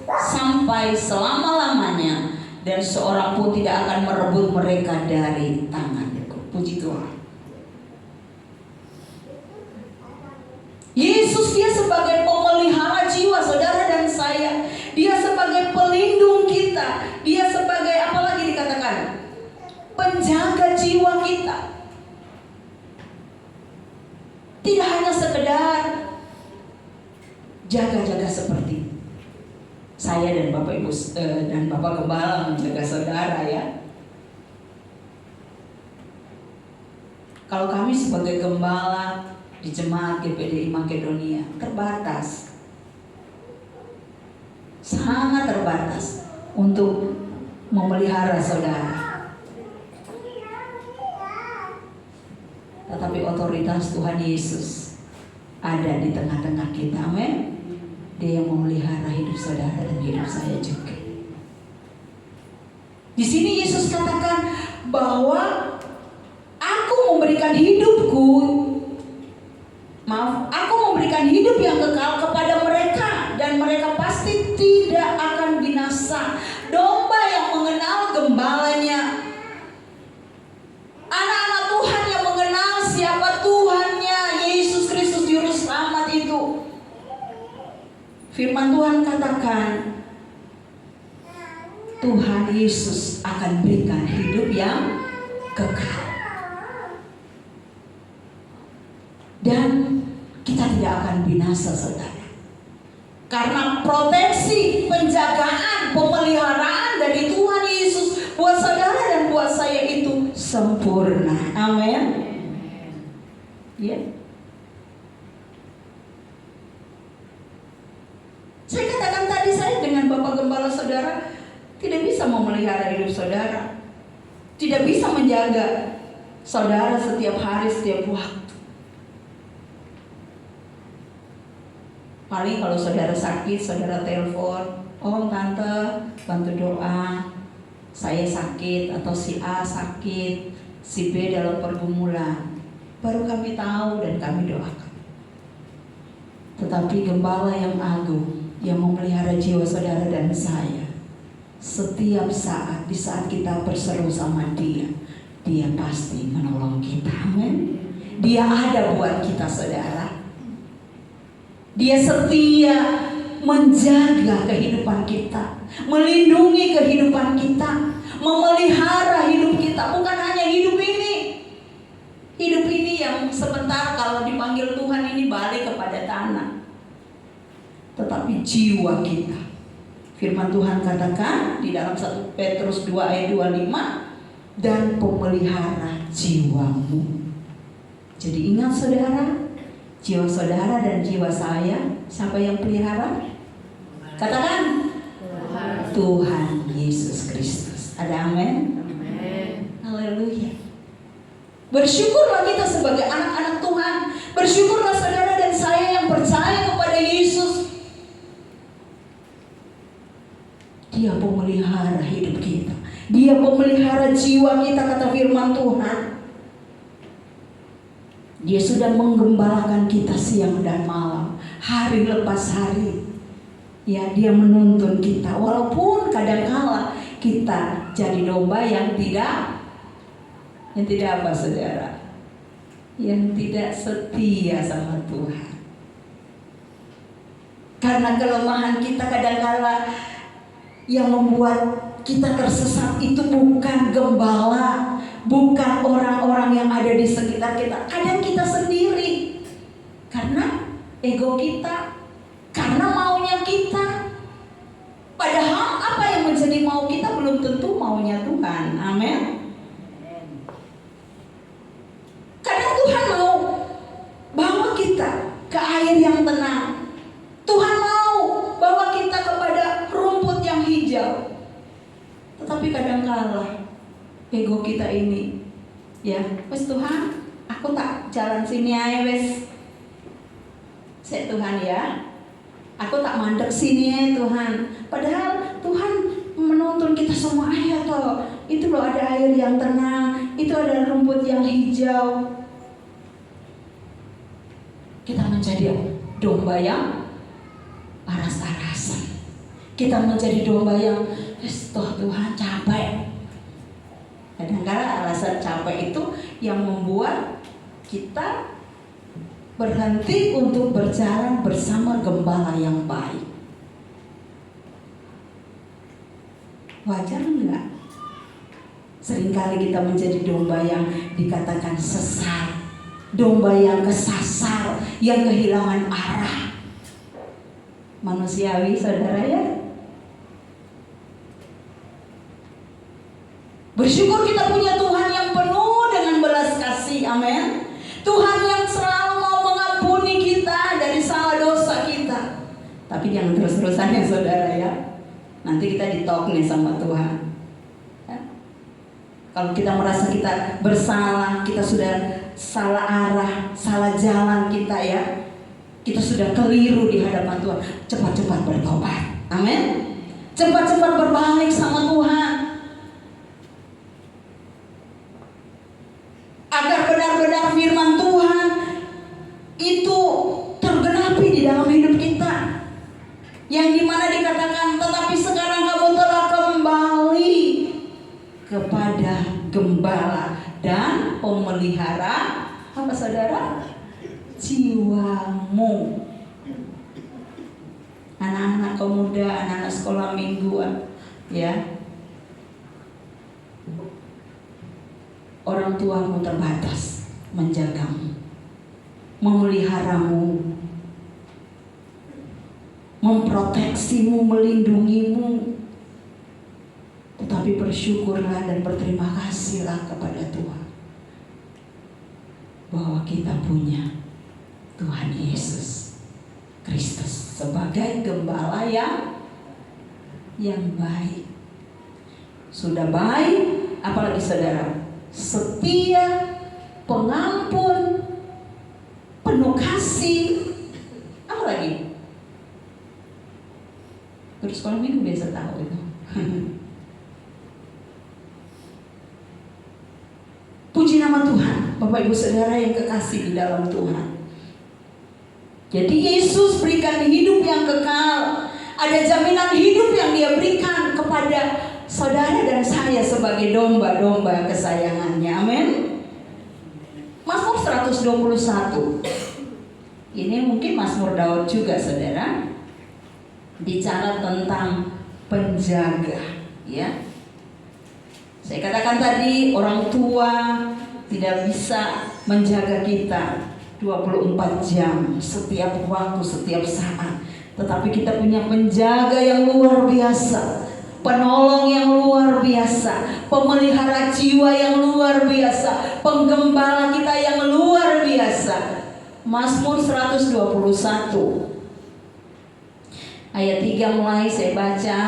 sampai selama-lamanya, dan seorang pun tidak akan merebut mereka dari tanganku. Puji Tuhan. Yesus, dia sebagai pemelihara jiwa saudara dan saya. Dia sebagai pelindung kita. Dia sebagai apa lagi dikatakan? Penjaga jiwa kita. Tidak hanya sekedar jaga-jaga seperti saya dan Bapak Ibu dan Bapak Gembala menjaga saudara ya. Kalau kami sebagai gembala di jemaat GPDI Makedonia terbatas, sangat terbatas untuk memelihara saudara. Tetapi otoritas Tuhan Yesus ada di tengah-tengah kita, amin. Dia yang memelihara hidup saudara dan hidup saya juga. Di sini Yesus katakan bahwa aku memberikan hidupku, aku memberikan hidup yang kekal kepada mereka, dan mereka pasti tidak akan binasa. Domba yang mengenal gembalanya, anak-anak Tuhan yang mengenal siapa Tuhannya, Yesus Kristus Juru Selamat itu. Firman Tuhan katakan, Tuhan Yesus akan berikan hidup yang kekal. Dan kita tidak akan binasa saudara. Karena proteksi, penjagaan, pemeliharaan dari Tuhan Yesus buat saudara dan buat saya itu sempurna. Amin. Ya. Saya katakan tadi, saya dengan Bapak Gembala saudara tidak bisa memelihara hidup saudara, tidak bisa menjaga saudara setiap hari, setiap waktu. Paling kalau saudara sakit, saudara telepon, oh tante bantu doa, saya sakit, atau si A sakit, si B dalam pergumulan, baru kami tahu dan kami doakan. Tetapi gembala yang agung, yang memelihara jiwa saudara dan saya, setiap saat, di saat kita berseru sama dia, dia pasti menolong kita. Amin. Dia ada buat kita saudara. Dia setia menjaga kehidupan kita, melindungi kehidupan kita, memelihara hidup kita. Bukan hanya hidup ini, hidup ini yang sebentar kalau dipanggil Tuhan ini balik kepada tanah, tetapi jiwa kita. Firman Tuhan katakan di dalam 1 Petrus 2 ayat 25, dan pemelihara jiwamu. Jadi ingat saudara, jiwa saudara dan jiwa saya, siapa yang pelihara? Katakan Tuhan Yesus Kristus. Ada amin? Haleluya. Bersyukurlah kita sebagai anak-anak Tuhan. Bersyukurlah saudara dan saya yang percaya kepada Yesus. Dia pemelihara hidup kita, dia pemelihara jiwa kita, kata firman Tuhan. Dia sudah menggembalakan kita siang dan malam, hari lepas hari. Ya, dia menuntun kita, walaupun kadangkala kita jadi domba yang tidak apa saudara, yang tidak setia sama Tuhan. Karena kelemahan kita kadangkala yang membuat kita tersesat itu bukan gembala, bukan orang-orang yang ada di sekitar kita. Kadang kita sendiri, karena ego kita, karena maunya kita. Padahal apa yang menjadi mau kita belum tentu maunya Tuhan. Amin. Kadang Tuhan mau bawa kita ke air yang tenang. Tuhan mau bawa kita kepada rumput yang hijau. ego kita ini. Ya, wes Tuhan, aku tak jalan sini aja wes. Saya Tuhan ya, aku tak mandek sini ya Tuhan. Padahal Tuhan menuntun kita semua aja toh. Itu loh ada air yang tenang, itu ada rumput yang hijau. Kita menjadi domba yang aras-arasan. Kita menjadi domba yang toh Tuhan capek. Kadang-kadang alasan capek itu yang membuat kita berhenti untuk berjalan bersama gembala yang baik. Wajar enggak? Seringkali kita menjadi domba yang dikatakan sesat, domba yang kesasar, yang kehilangan arah. Manusiawi saudara ya. Bersyukur kita punya Tuhan yang penuh dengan belas kasih, amin. Tuhan yang selalu mau mengampuni kita dari salah dosa kita. Tapi jangan terus-terusan ya saudara ya. Nanti kita ditalk nih sama Tuhan ya? Kalau kita merasa kita bersalah, kita sudah salah arah, salah jalan kita ya, kita sudah keliru di hadapan Tuhan, cepat-cepat bertobat, amin. Cepat-cepat berbalik sama Tuhan, agar benar-benar firman Tuhan itu tergenapi di dalam hidup kita, yang dimana dikatakan tetapi sekarang kamu telah kembali kepada gembala dan pemelihara apa saudara? Jiwamu. Anak-anak pemuda, anak-anak sekolah mingguan ya, orang tuamu terbatas menjagamu, memeliharamu, memproteksimu, melindungimu. Tetapi bersyukurlah dan berterima kasihlah kepada Tuhan bahwa kita punya Tuhan Yesus Kristus sebagai gembala yang baik. Sudah baik, apalagi saudara, setia, pengampun, penuh kasih, apa lagi? Terus sekolah minggu biasa tahu itu. Puji nama Tuhan, Bapak Ibu Saudara yang kekasih di dalam Tuhan. Jadi Yesus berikan hidup yang kekal. Ada jaminan hidup yang Dia berikan kepada saudara dan saya sebagai domba-domba kesayangannya. Amin. Mazmur 121. Ini mungkin Mazmur Daud juga saudara. Bicara tentang penjaga, ya. Saya katakan tadi orang tua tidak bisa menjaga kita 24 jam setiap waktu, setiap saat. Tetapi kita punya penjaga yang luar biasa, penolong yang luar biasa, pemelihara jiwa yang luar biasa, penggembala kita yang luar biasa. Mazmur 121 ayat 3 mulai saya baca.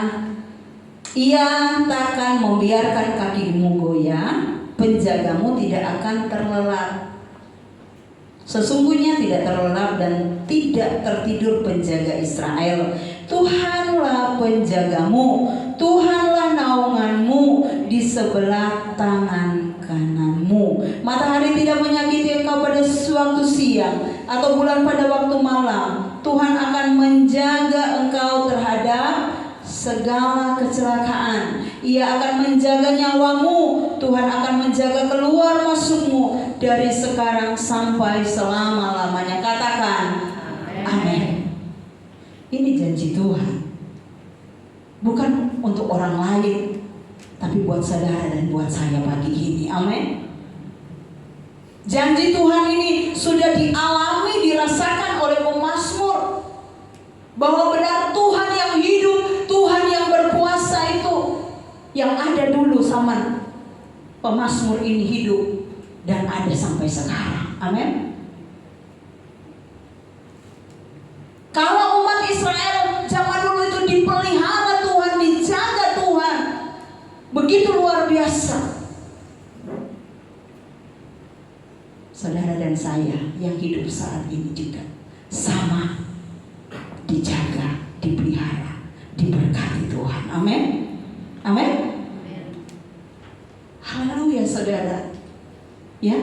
Ia takkan membiarkan kakimu goyah, penjagamu tidak akan terlelap. Sesungguhnya tidak terlelap dan tidak tertidur penjaga Israel. Tuhanlah penjagamu, Tuhanlah naunganmu di sebelah tangan kananmu. Matahari tidak menyakiti engkau pada waktu siang, atau bulan pada waktu malam. Tuhan akan menjaga engkau terhadap segala kecelakaan. Ia akan menjaga nyawamu. Tuhan akan menjaga keluar masukmu dari sekarang sampai selama-lamanya. Katakan amin. Ini janji Tuhan, bukan untuk orang lain, tapi buat saudara dan buat saya pagi ini. Amin. Janji Tuhan ini sudah dialami, dirasakan oleh pemazmur, bahwa benar Tuhan yang hidup, Tuhan yang berkuasa itu yang ada dulu sama pemazmur ini hidup dan ada sampai sekarang. Amin. Kalau umat Israel zaman dulu itu dipelihara Tuhan, dijaga Tuhan, begitu luar biasa. dan saya yang hidup saat ini juga sama, dijaga, dipelihara, diberkati Tuhan. Amin. Amin. Haleluya saudara. Ya.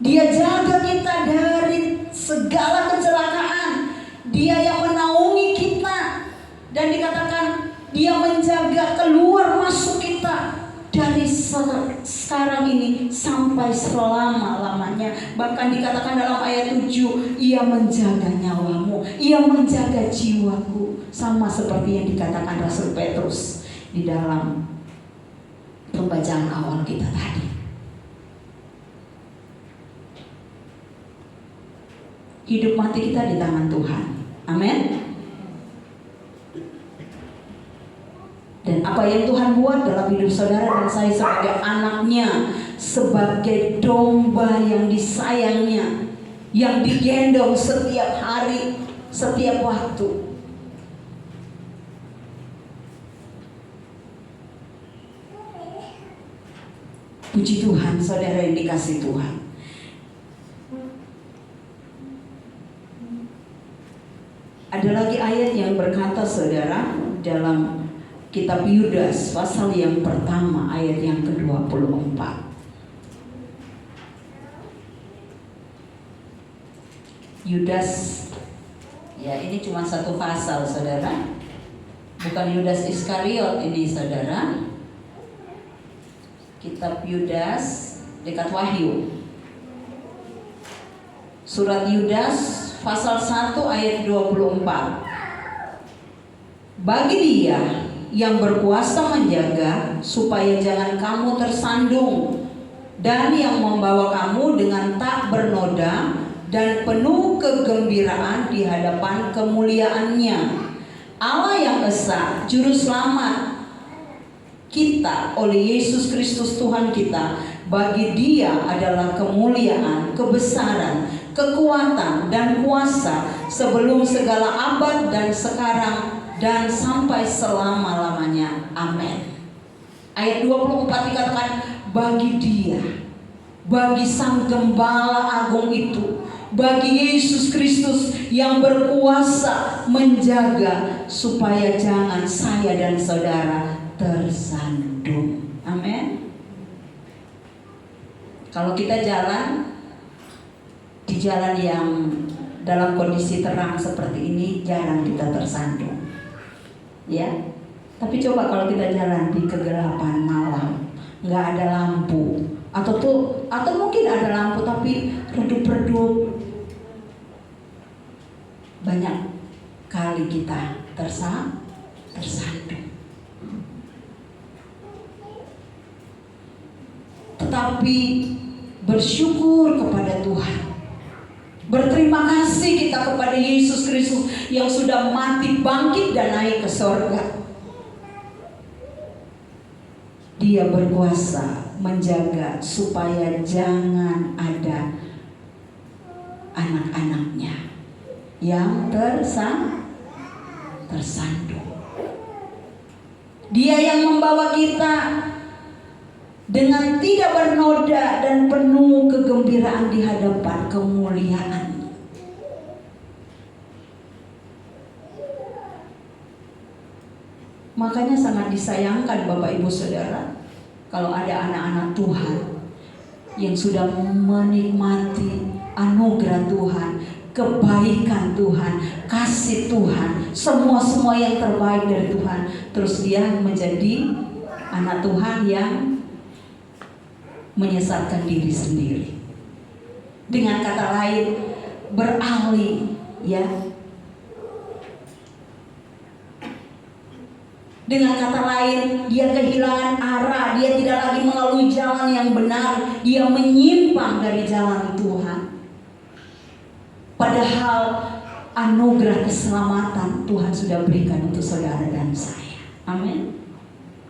Dia jaga kita dari segala kecelakaan. Dia yang menaungi kita. Dan dikatakan dia menjaga keluar masuk kita dari sekarang ini sampai selama-lamanya. Bahkan dikatakan dalam ayat 7, ia menjaga nyawamu, ia menjaga jiwaku. Sama seperti yang dikatakan Rasul Petrus di dalam pembacaan awal kita tadi. Hidup mati kita di tangan Tuhan. Amin. Dan apa yang Tuhan buat dalam hidup saudara dan saya sebagai anaknya, sebagai domba yang disayangnya, yang digendong setiap hari, setiap waktu. Puji Tuhan, saudara yang dikasih Tuhan. Ada lagi ayat yang berkata saudara dalam kitab Yudas pasal yang pertama ayat yang ke-24. Yudas, ya ini cuma satu pasal saudara, bukan Yudas Iskariot ini saudara. Kitab Yudas dekat Wahyu. Surat Yudas pasal 1 ayat 24. Bagi dia yang berkuasa menjaga supaya jangan kamu tersandung, dan yang membawa kamu dengan tak bernoda dan penuh kegembiraan di hadapan kemuliaannya. Allah yang esa, juru selamat kita oleh Yesus Kristus Tuhan kita. Bagi dia adalah kemuliaan, kebesaran, kekuatan dan kuasa sebelum segala abad dan sekarang dan sampai selama-lamanya. Amin. Ayat 24 dikatakan bagi dia, bagi sang gembala agung itu, bagi Yesus Kristus yang berkuasa menjaga supaya jangan saya dan saudara tersandung. Amin. Kalau kita jalan di jalan yang dalam kondisi terang seperti ini, jarang kita tersandung. Ya, tapi coba kalau kita jalan di kegelapan malam, nggak ada lampu, atau mungkin ada lampu tapi redup-redup, banyak kali kita tersandung. Tetapi bersyukur kepada Tuhan, berterima kasih kita kepada Yesus Kristus yang sudah mati, bangkit dan naik ke sorga. Dia berkuasa menjaga supaya jangan ada anak-anaknya yang tersandung. Dia yang membawa kita dengan tidak bernoda dan penuh kegembiraan di hadapan kemuliaan. Makanya sangat disayangkan Bapak Ibu Saudara, kalau ada anak-anak Tuhan yang sudah menikmati anugerah Tuhan, kebaikan Tuhan, kasih Tuhan, semua yang terbaik dari Tuhan, terus dia menjadi anak Tuhan yang menyesatkan diri sendiri. Dengan kata lain, beralih, ya. Dengan kata lain, dia kehilangan arah, dia tidak lagi melalui jalan yang benar, dia menyimpang dari jalan Tuhan. Padahal anugerah keselamatan Tuhan sudah berikan untuk saudara dan saya. Amin.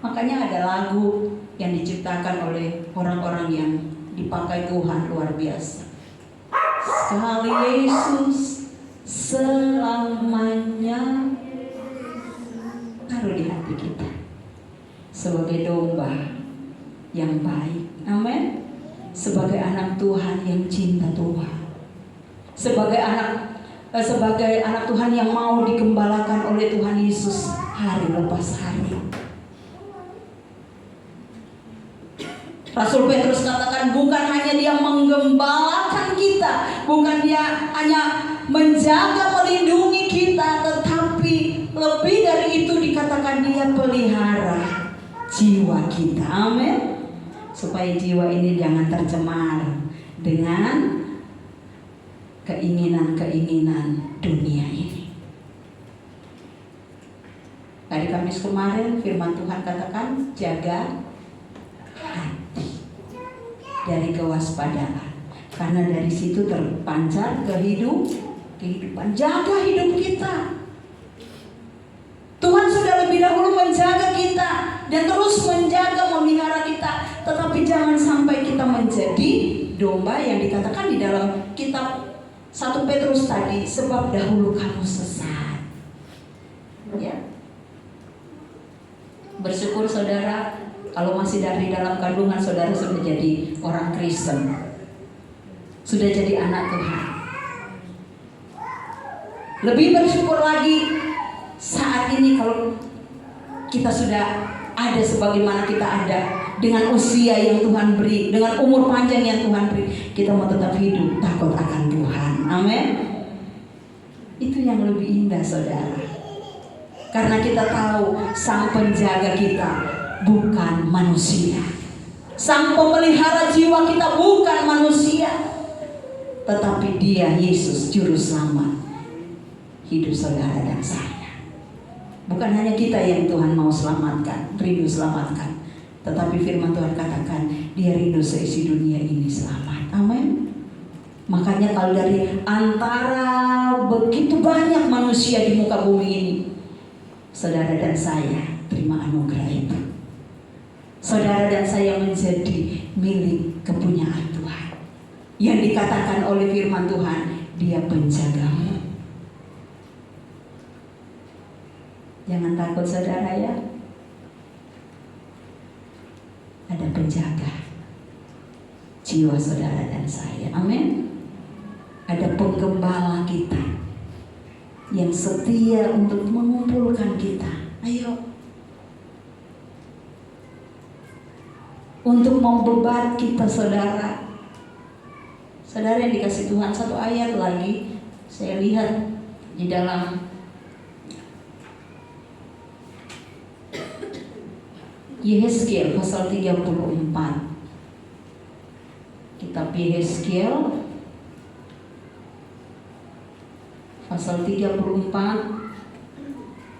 Makanya ada lagu yang diciptakan oleh orang-orang yang dipakai Tuhan luar biasa. Sekali Yesus selamanya, taruh di hati kita sebagai domba yang baik. Amin. Sebagai anak Tuhan yang cinta Tuhan. Sebagai anak Tuhan yang mau digembalakan oleh Tuhan Yesus hari lepas hari. Rasul Petrus katakan bukan hanya dia menggembalakan kita, bukan dia hanya menjaga melindungi kita, tetapi lebih dari itu dikatakan dia pelihara jiwa kita. Amin. Supaya jiwa ini jangan tercemar dengan keinginan-keinginan dunia ini. Hari Kamis kemarin firman Tuhan katakan jaga hati dari kewaspadaan, karena dari situ terpancar kehidupan. Jaga hidup kita. Tuhan sudah lebih dahulu menjaga kita dan terus menjaga, memelihara kita. Tetapi jangan sampai kita menjadi domba yang dikatakan di dalam kitab 1 Petrus tadi, sebab dahulu kamu sesat. Ya. Bersyukur saudara, kalau masih dari dalam kandungan saudara sudah jadi orang Kristen, sudah jadi anak Tuhan. Lebih bersyukur lagi saat ini kalau kita sudah ada sebagaimana kita ada, dengan usia yang Tuhan beri, dengan umur panjang yang Tuhan beri, kita mau tetap hidup takut akan Tuhan. Amin. Itu yang lebih indah saudara. Karena kita tahu sang penjaga kita bukan manusia. Sang pemelihara jiwa kita bukan manusia, tetapi Dia Yesus juru selamat hidup saudara dan saya. Bukan hanya kita yang Tuhan mau selamatkan, rindu selamatkan, tetapi firman Tuhan katakan Dia rindu seisi dunia ini selamat. Amin. Makanya kalau dari antara begitu banyak manusia di muka bumi ini, saudara dan saya terima anugerah itu. Saudara dan saya menjadi milik kepunyaan Tuhan, yang dikatakan oleh firman Tuhan, Dia penjagamu. Jangan takut saudara ya. Ada penjaga jiwa saudara dan saya. Amin. Ada penggembala kita yang setia untuk mengumpulkan kita. Ayo. Untuk membebat kita saudara. Saudara yang dikasih Tuhan, satu ayat lagi saya lihat di dalam Yehezkiel pasal 34. Kitab Yehezkiel pasal 34,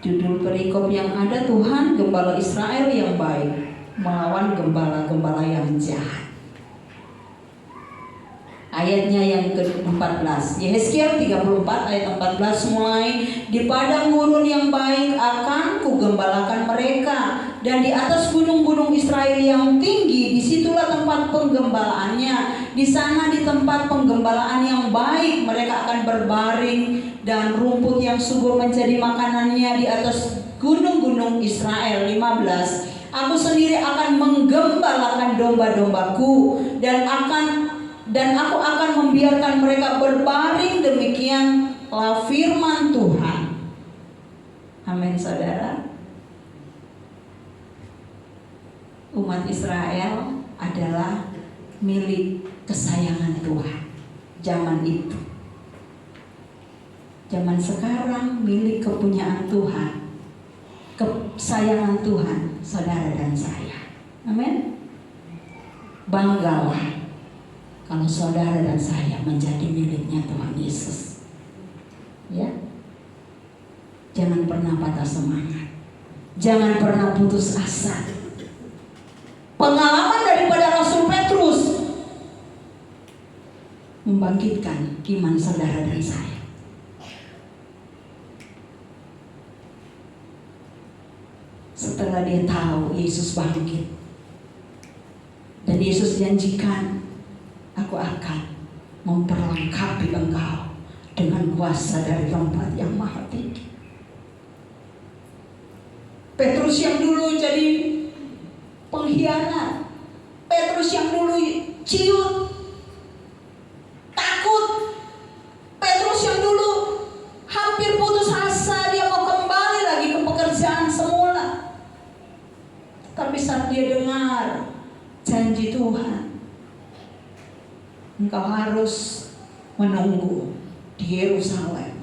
judul perikop yang ada, Tuhan gembala Israel yang baik melawan gembala-gembala yang jahat. Ayatnya yang ke-14, Yehezkiel 34 ayat 14 mulai, di padang gurun yang baik akan kugembalakan mereka, dan di atas gunung-gunung Israel yang tinggi, disitulah tempat penggembalaannya. Di sana di tempat penggembalaan yang baik mereka akan berbaring, dan rumput yang subur menjadi makanannya di atas gunung-gunung Israel. 15, aku sendiri akan menggembalakan domba-dombaku, dan aku akan membiarkan mereka berbaring. Demikianlah firman Tuhan. Amin saudara. Umat Israel adalah milik kesayangan Tuhan zaman itu. Zaman sekarang milik kepunyaan Tuhan, kesayangan Tuhan saudara dan saya. Amin. Banggalah kalau saudara dan saya menjadi miliknya Tuhan Yesus. Ya. Jangan pernah patah semangat. Jangan pernah putus asa. Pengalaman daripada Rasul Petrus membangkitkan iman saudara dan saya. Setelah dia tahu Yesus bangkit, dan Yesus janjikan, aku akan memperlengkapi engkau dengan kuasa dari tempat yang maha tinggi. Petrus yang dulu jadi pengkhianat, Petrus yang dulu ciut, Tuhan, engkau harus menunggu di Yerusalem.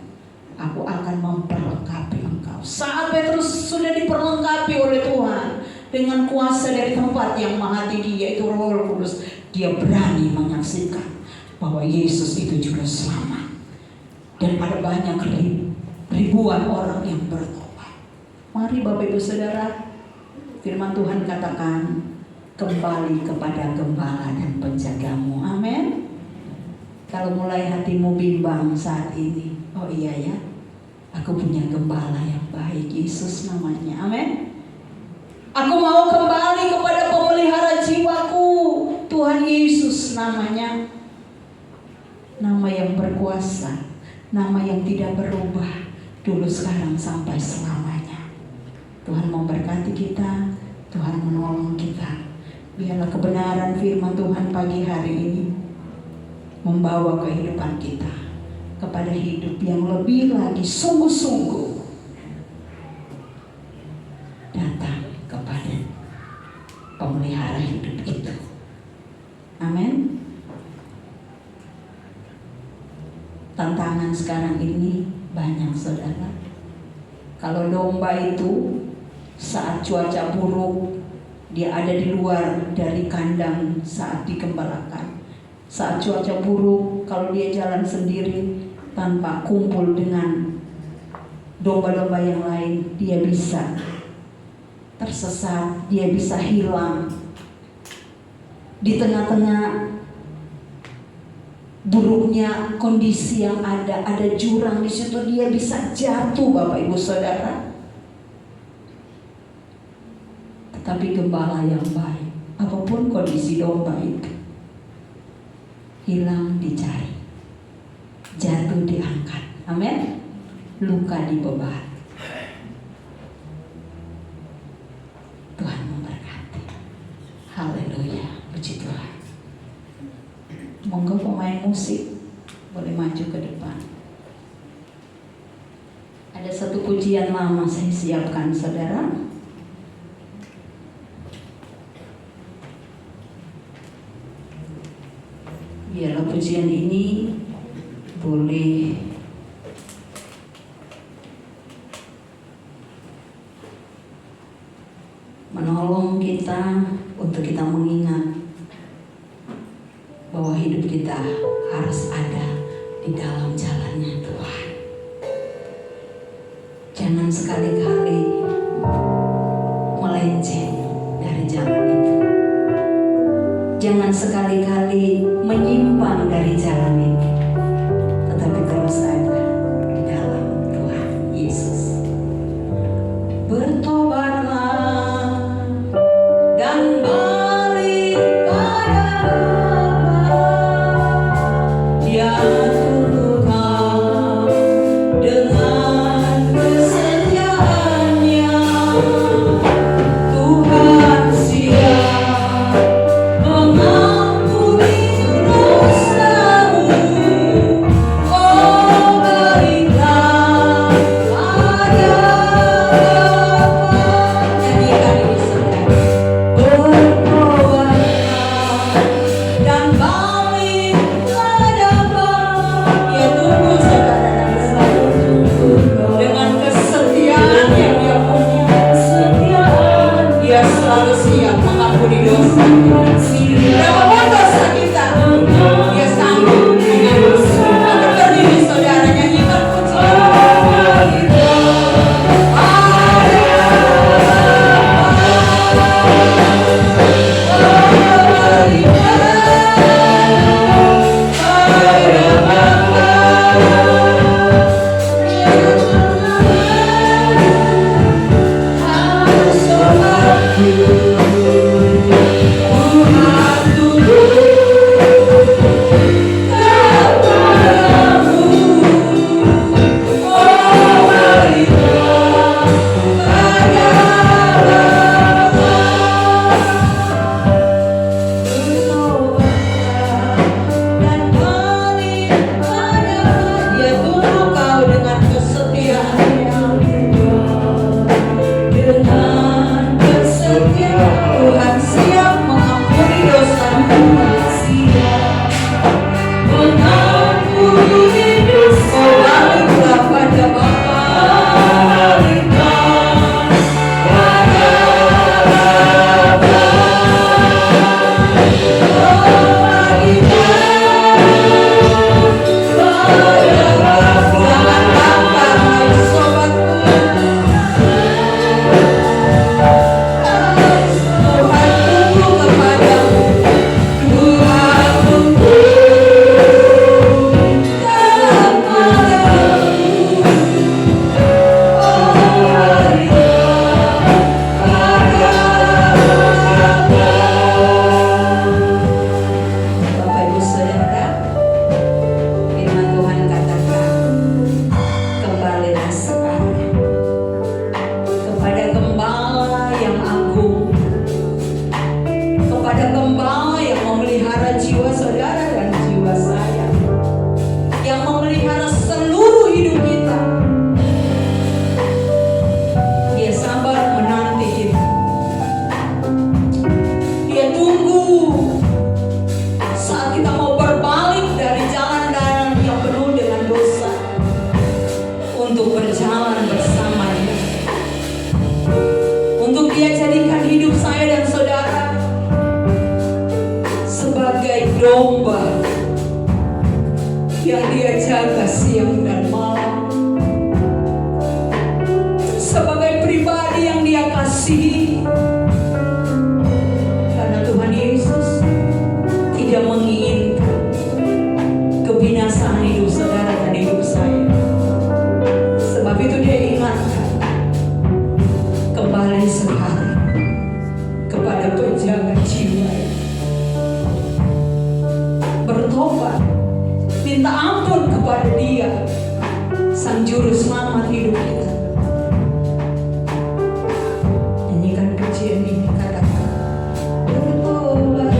Aku akan memperlengkapi engkau. Saat Petrus sudah diperlengkapi oleh Tuhan dengan kuasa dari tempat yang maha tinggi, yaitu Roh Kudus, dia berani menyaksikan bahwa Yesus itu juga selamat. Dan ada banyak ribuan orang yang bertobat. Mari Bapak Ibu Saudara, firman Tuhan katakan, kembali kepada gembala dan penjagamu. Amin. Kalau mulai hatimu bimbang saat ini, oh iya ya, aku punya gembala yang baik, Yesus namanya. Amin. Aku mau kembali kepada pemelihara jiwaku, Tuhan Yesus namanya. Nama yang berkuasa, nama yang tidak berubah, dulu, sekarang, sampai selamanya. Tuhan memberkati kita, Tuhan menolong kita. Biarlah kebenaran firman Tuhan pagi hari ini membawa kehidupan kita kepada hidup yang lebih lagi sungguh-sungguh datang kepada pemelihara hidup itu. Amin. Tantangan sekarang ini banyak, saudara. Kalau domba itu saat cuaca buruk, dia ada di luar dari kandang saat digembalakan. Saat cuaca buruk, kalau dia jalan sendiri tanpa kumpul dengan domba-domba yang lain, dia bisa tersesat, dia bisa hilang. Di tengah-tengah buruknya kondisi yang ada jurang di situ, dia bisa jatuh, Bapak Ibu Saudara. Tetapi gembala yang baik, apapun kondisi domba itu, hilang dicari, jatuh diangkat, amin, luka dibeban. Tuhan memberkati. Haleluya, puji Tuhan. Monggo pemain musik boleh maju ke depan. Ada satu pujian lama saya siapkan, saudara. Biarlah pujian ini boleh menolong kita untuk kita mengingat bahwa hidup kita harus ada di dalam jalannya Tuhan. Jangan sekali-kali melenceng dari jalan itu. Jangan sekali-kali menyimpang dari jalan itu. Tetapi terus ada di dalam Tuhan Yesus. Bertobatlah dan balik pada Oh untuk berjalan bersamanya, untuk Dia jadikan hidup saya dan saudara sebagai domba yang Dia jaga siang dan malam, sebagai pribadi yang Dia kasihi. Karena Tuhan Yesus tidak menginginkan kebinasaan hidup saudara dan hidup saya. Sebab itu Dia ingatkan, kembali sekarang kepada penjaga jiwa, bertobat, minta ampun kepada Dia, Sang Juru Selamat hidup kita. Nyanyikan pujian ini, katakan, bertobat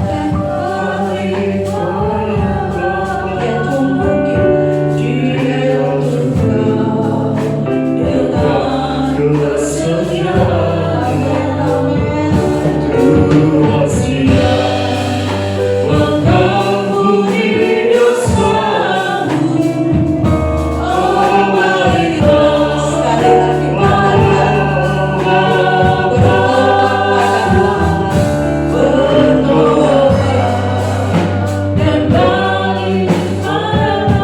dan balik kepada Dia, tunggu Dia tumbuh dengan kesetiaan. Tuhan siap mengampuni dosamu. Oh my God, Sekali lagi katakan, bertobat dan balik kepada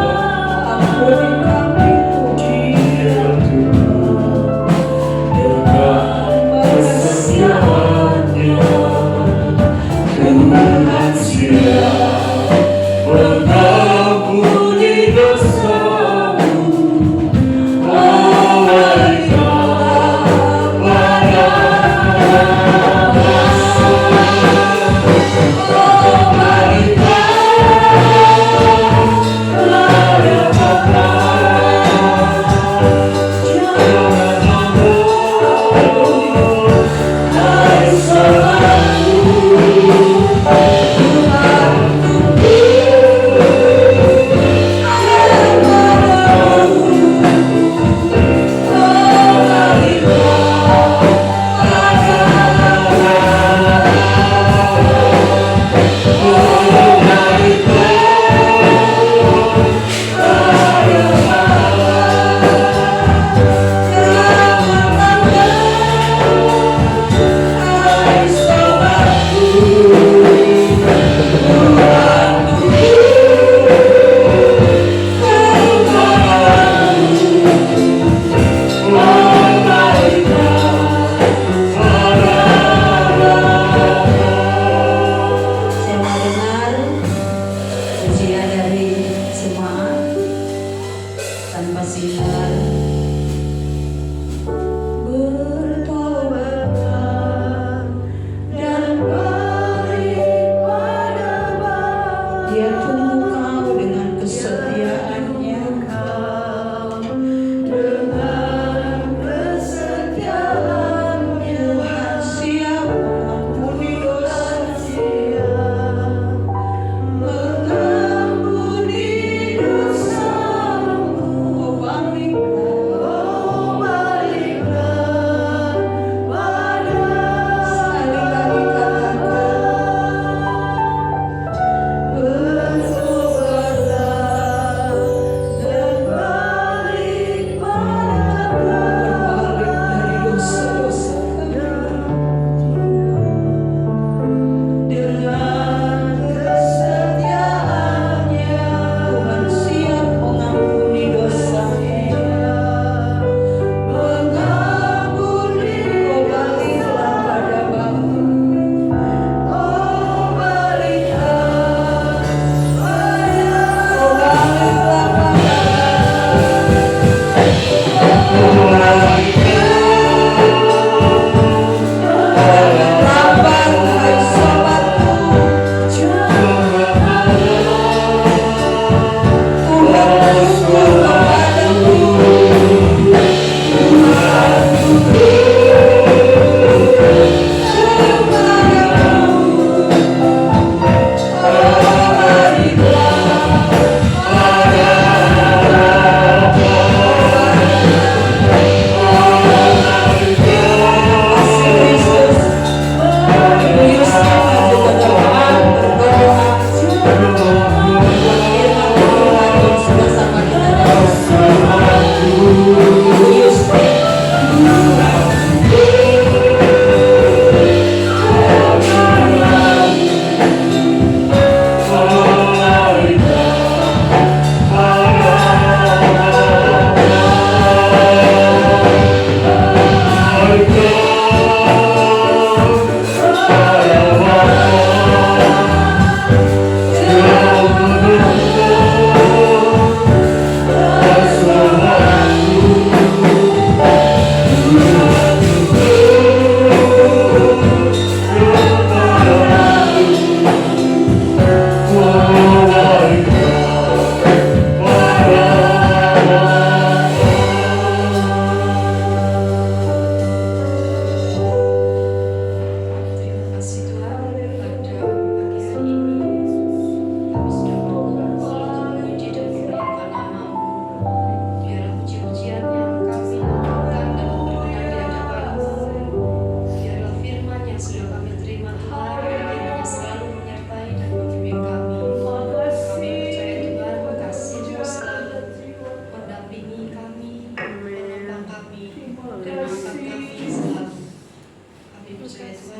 ampuni kami Dia Tuhan dengan kesetiaannya. Tuhan siap mengampuni dosamu. Oh my God, Saya mau dengar pujian dari jemaat tanpa sinar. Bertobatlah dan balik pada Bapa. Dia tunggu kau dengan kesetiaannya. Dengan kesetiaannya Tuhan siap mengampuni dosa. Mengampuni dosamu. Oh baliklah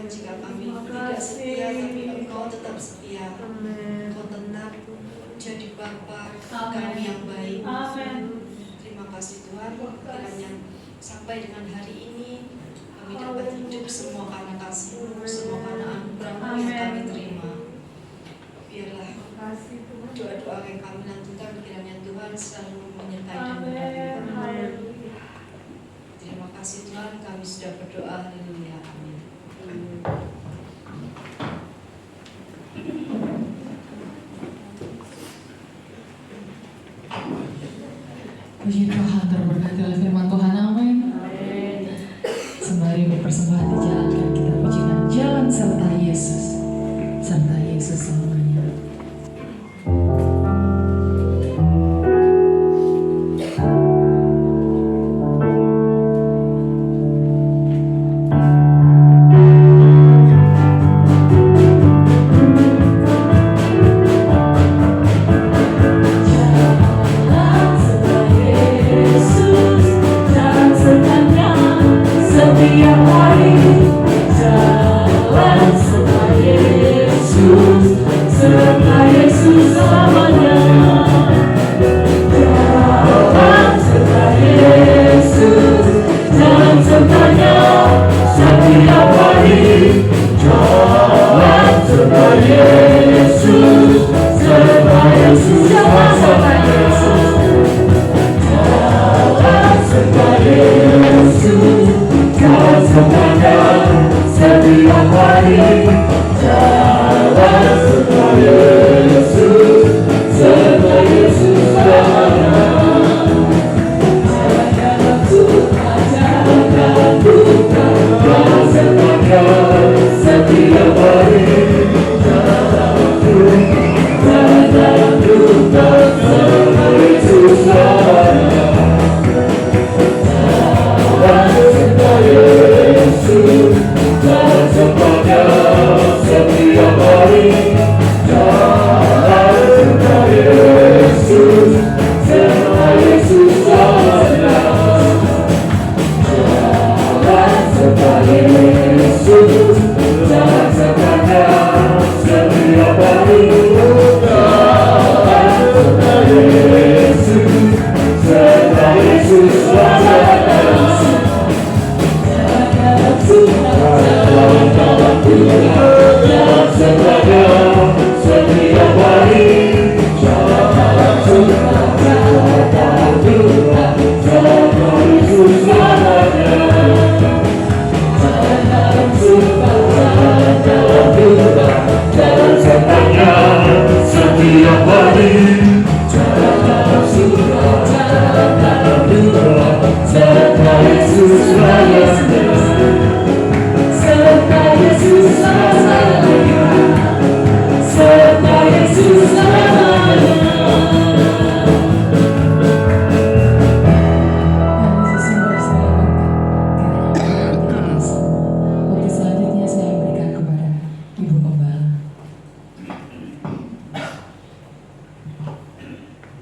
jika kami tidak setia, tapi Engkau tetap setia. Engkau tetap jadi Bapa kami yang baik. Terima kasih Tuhan, kiranya sampai dengan hari ini kami dapat hidup semua karena kasih-Mu, semua karena anugerah-Mu yang kami terima. Biarlah doa-doa yang kami lakukan, kiranya Tuhan selalu menyertai dan mendampingi kami. Terima kasih Tuhan, kami sudah berdoa. Haleluya. Amin. Puji Tuhan, terberkati oleh firman Tuhan. Amin. Sembari berpersembahan dijalankan, kita pujikan jalan serta Yesus selamanya. Setiap hari jalan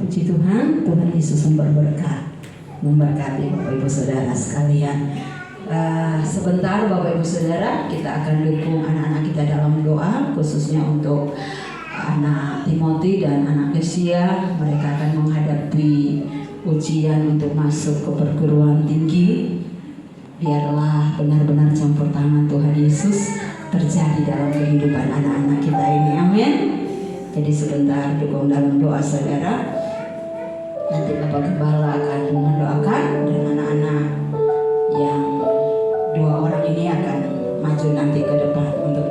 Puji Tuhan, Tuhan Yesus sumber berkat, memberkati Bapak Ibu Saudara sekalian. Sebentar Bapak Ibu Saudara, kita akan dukung anak-anak kita dalam doa, khususnya untuk anak Timothy dan anak Kesia. Mereka akan menghadapi ujian untuk masuk ke perguruan tinggi. Biarlah benar-benar campur tangan Tuhan Yesus terjadi dalam kehidupan anak-anak kita ini. Amin. Jadi sebentar dukung dalam doa saudara. Nanti Bapak Gembala akan mendoakan dan anak-anak yang dua orang ini akan maju nanti ke depan untuk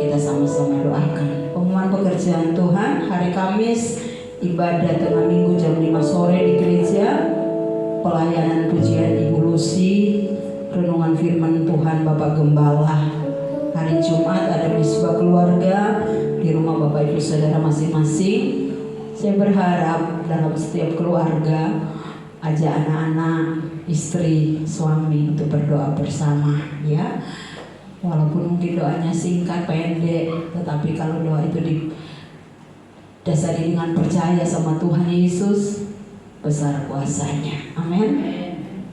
kita sama-sama doakan. Pengumuman pekerjaan Tuhan hari Kamis, ibadah tengah minggu jam 5 sore di gereja, pelayanan pujian Ibu Lucy, renungan firman Tuhan Bapak Gembala. Hari Jumat ada misbah keluarga di rumah Bapak Ibu Saudara masing-masing. Saya berharap dalam setiap keluarga ajak anak-anak, istri, suami untuk berdoa bersama, ya. Walaupun mungkin doanya singkat, pendek, tetapi kalau doa itu didasari dengan percaya sama Tuhan Yesus, besar kuasanya. Amin.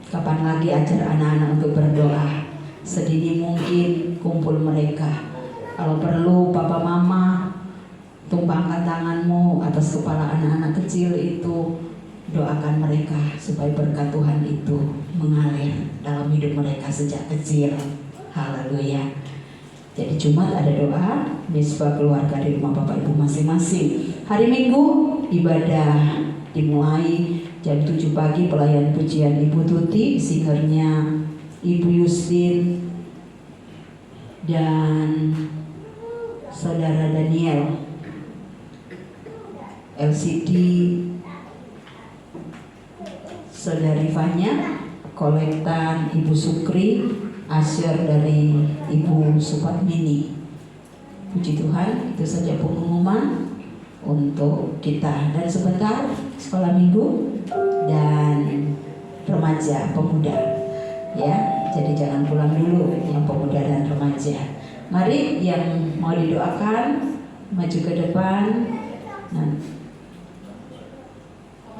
Kapan lagi ajar anak-anak untuk berdoa? sedini mungkin kumpul mereka. Kalau perlu papa mama, tumpangkan tanganmu atas kepala anak-anak kecil itu, doakan mereka supaya berkat Tuhan itu mengalir dalam hidup mereka sejak kecil. Haleluya. Jadi Jumat ada doa misbah keluarga di rumah Bapak Ibu masing-masing. Hari Minggu ibadah dimulai jam 7 pagi, pelayan pujian Ibu Tuti, singernya Ibu Yustin dan Saudara Daniel. LCD Saudari Fanya, kolektan Ibu Sukri, asyur dari Ibu Supatmini. Puji Tuhan, itu saja pengumuman untuk kita. Dan sebentar sekolah minggu dan remaja pemuda, ya. Jadi jangan pulang dulu yang pemuda dan remaja. Mari yang mau didoakan maju ke depan. Nah,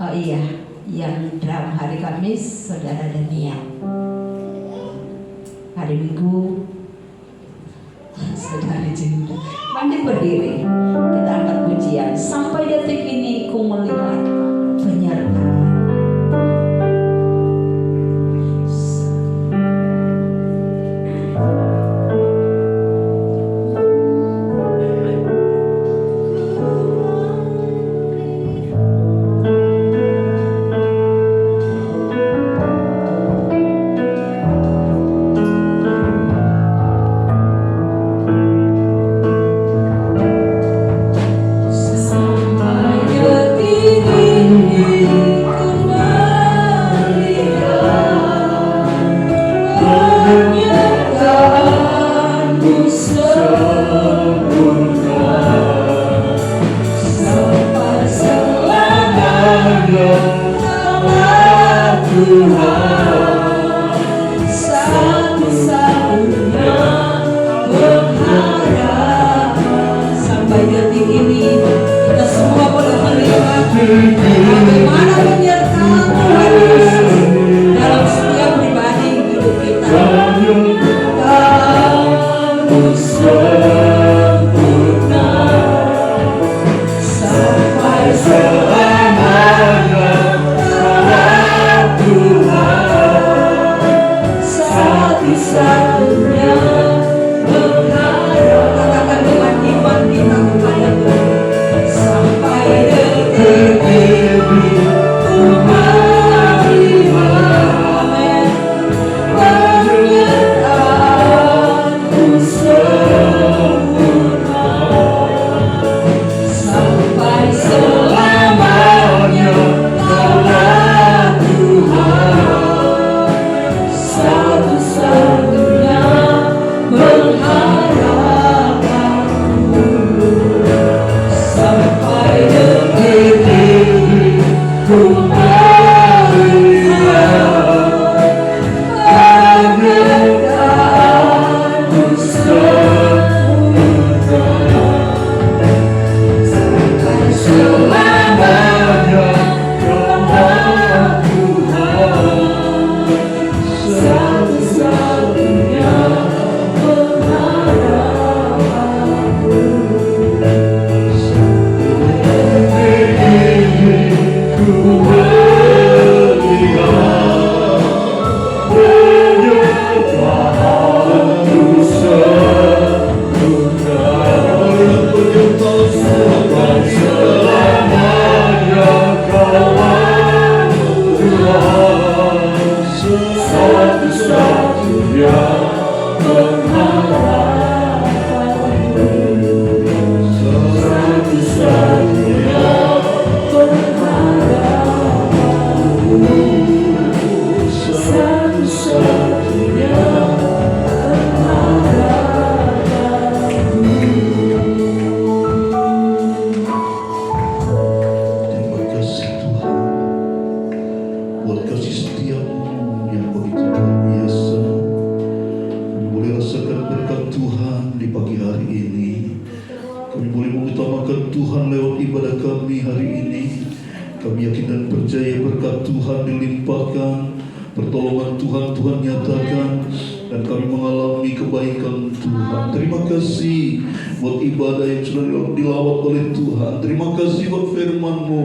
oh iya, yang drum hari Kamis Saudara Daniel. Hari Minggu Saudara Jinda. Mandi berdiri, kita angkat pujian. Sampai detik ini ku melihat penyertaan. percaya berkat Tuhan dilimpahkan, pertolongan Tuhan nyatakan, dan kami mengalami kebaikan Tuhan. Terima kasih buat ibadah yang sudah dilawat oleh Tuhan. Terima kasih buat firman-Mu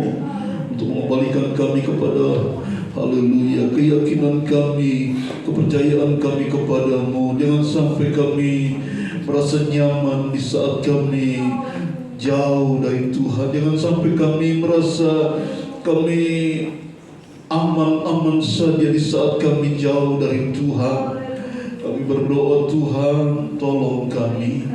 untuk mengembalikan kami kepada haleluya, keyakinan kami, kepercayaan kami kepadamu. Jangan sampai kami merasa nyaman di saat kami jauh dari Tuhan. Jangan sampai kami merasa kami aman-aman saja di saat kami jauh dari Tuhan. Kami berdoa, Tuhan, tolong kami,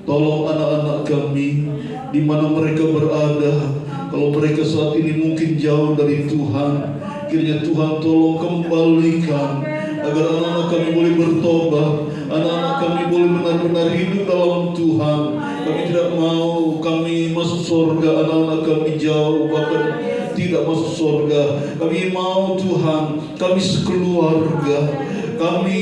tolong anak-anak kami di mana mereka berada. Kalau mereka saat ini mungkin jauh dari Tuhan, kiranya Tuhan tolong kembalikan agar anak-anak kami boleh bertobat, anak-anak kami boleh benar-benar hidup dalam Tuhan. Kami tidak mau kami masuk surga, anak-anak kami jauh, bahkan tidak masuk surga. Kami mau Tuhan, kami sekeluarga, kami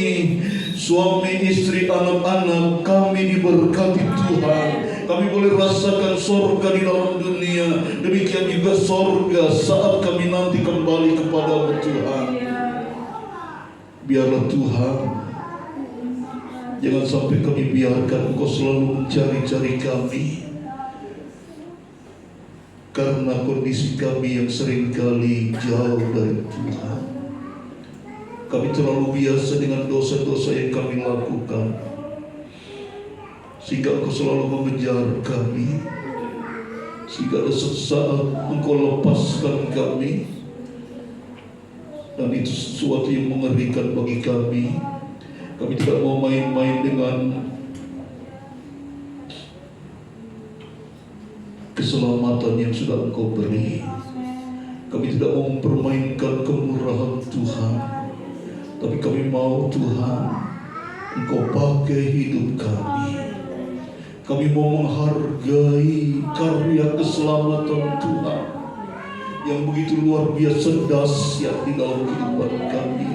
suami, istri, anak-anak kami diberkati Tuhan. Kami boleh rasakan surga di dalam dunia. Demikian juga surga saat kami nanti kembali kepada Tuhan. Biarlah Tuhan, jangan sampai kami biarkan Engkau selalu mencari-cari kami, karena kondisi kami yang seringkali jauh dari Tuhan. Kami terlalu biasa dengan dosa-dosa yang kami lakukan, sehingga Engkau selalu mengejar kami, sehingga ada sesaat Engkau lepaskan kami, dan itu sesuatu yang mengerikan bagi kami. Kami tidak mau main-main dengan keselamatan yang sudah Engkau beri. Kami tidak mau mempermainkan kemurahan Tuhan, tapi kami mau Tuhan, Engkau pakai hidup kami. Kami mau menghargai karya keselamatan Tuhan yang begitu luar biasa dahsyat di dalam kehidupan kami.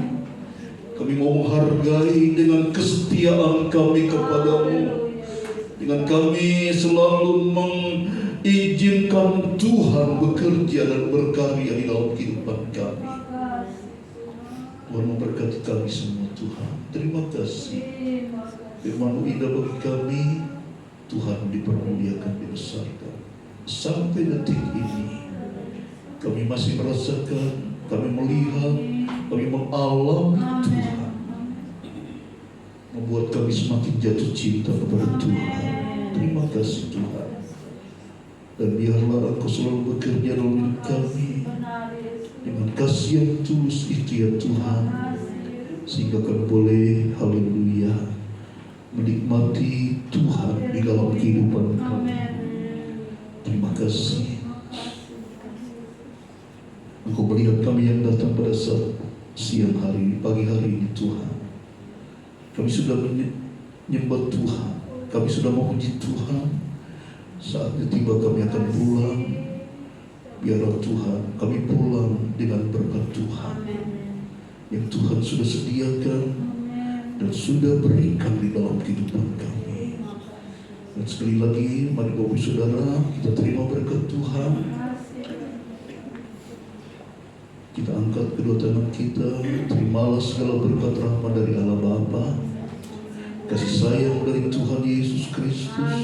Kami mau menghargai dengan kesetiaan kami kepadamu, dengan kami selalu mengizinkan Tuhan bekerja dan berkarya di dalam kehidupan kami. Tuhan memberkati kami semua Tuhan. Terima kasih. Firman-Mu indah bagi kami. Tuhan dipermuliakan, dibesarkan. Sampai detik ini kami masih merasakan, kami melihat, kami mengalami Tuhan, membuat kami semakin jatuh cinta kepada Tuhan. Terima kasih Tuhan. Dan biarlah Engkau selalu bekerja dalam hidup kami dengan kasih yang tulus itu ya Tuhan, sehingga kami boleh haleluya menikmati Tuhan di dalam kehidupan kami. Terima kasih. Engkau melihat kami yang datang pada saat siang hari, pagi hari ini Tuhan. Kami sudah menyembah Tuhan, kami sudah memuji Tuhan. Saatnya tiba kami akan pulang. Biarlah Tuhan, kami pulang dengan berkat Tuhan yang Tuhan sudah sediakan dan sudah berikan di dalam kehidupan kami. Dan sekali lagi, mari Bapak Saudara, kita terima berkat Tuhan. Kita angkat kedua tangan kita. Terimalah segala berkat rahmat dari Allah Bapa, kasih sayang dari Tuhan Yesus Kristus,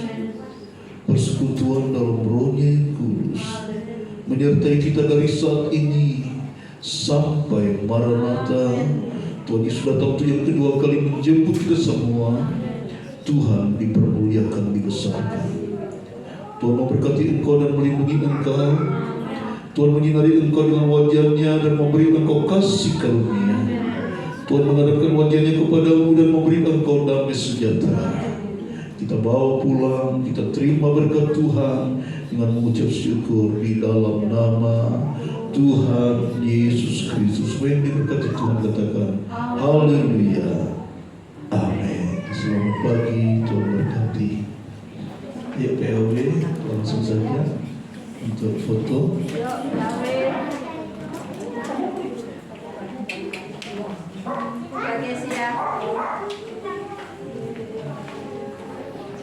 persekutuan dalam Roh-Nya yang kudus menyertai kita dari saat ini sampai Maranatha. Tuhan Yesus datang untuk yang kedua kali menjemput kita semua. Tuhan dipermuliakan, dibesarkan. Tuhan memberkati engkau dan melindungi engkau. Tuhan menyinari engkau dengan wajah-Nya dan memberi engkau kasih karunia. Tuhan menghadapkan wajah-Nya kepadamu dan memberi engkau damai sejahtera. Kita bawa pulang, kita terima berkat Tuhan dengan mengucap syukur di dalam nama Tuhan Yesus Kristus. Yang diberkati Tuhan katakan haleluya, amin. Selamat pagi, Tuhan berkati. Ya PAW, langsung saja untuk foto.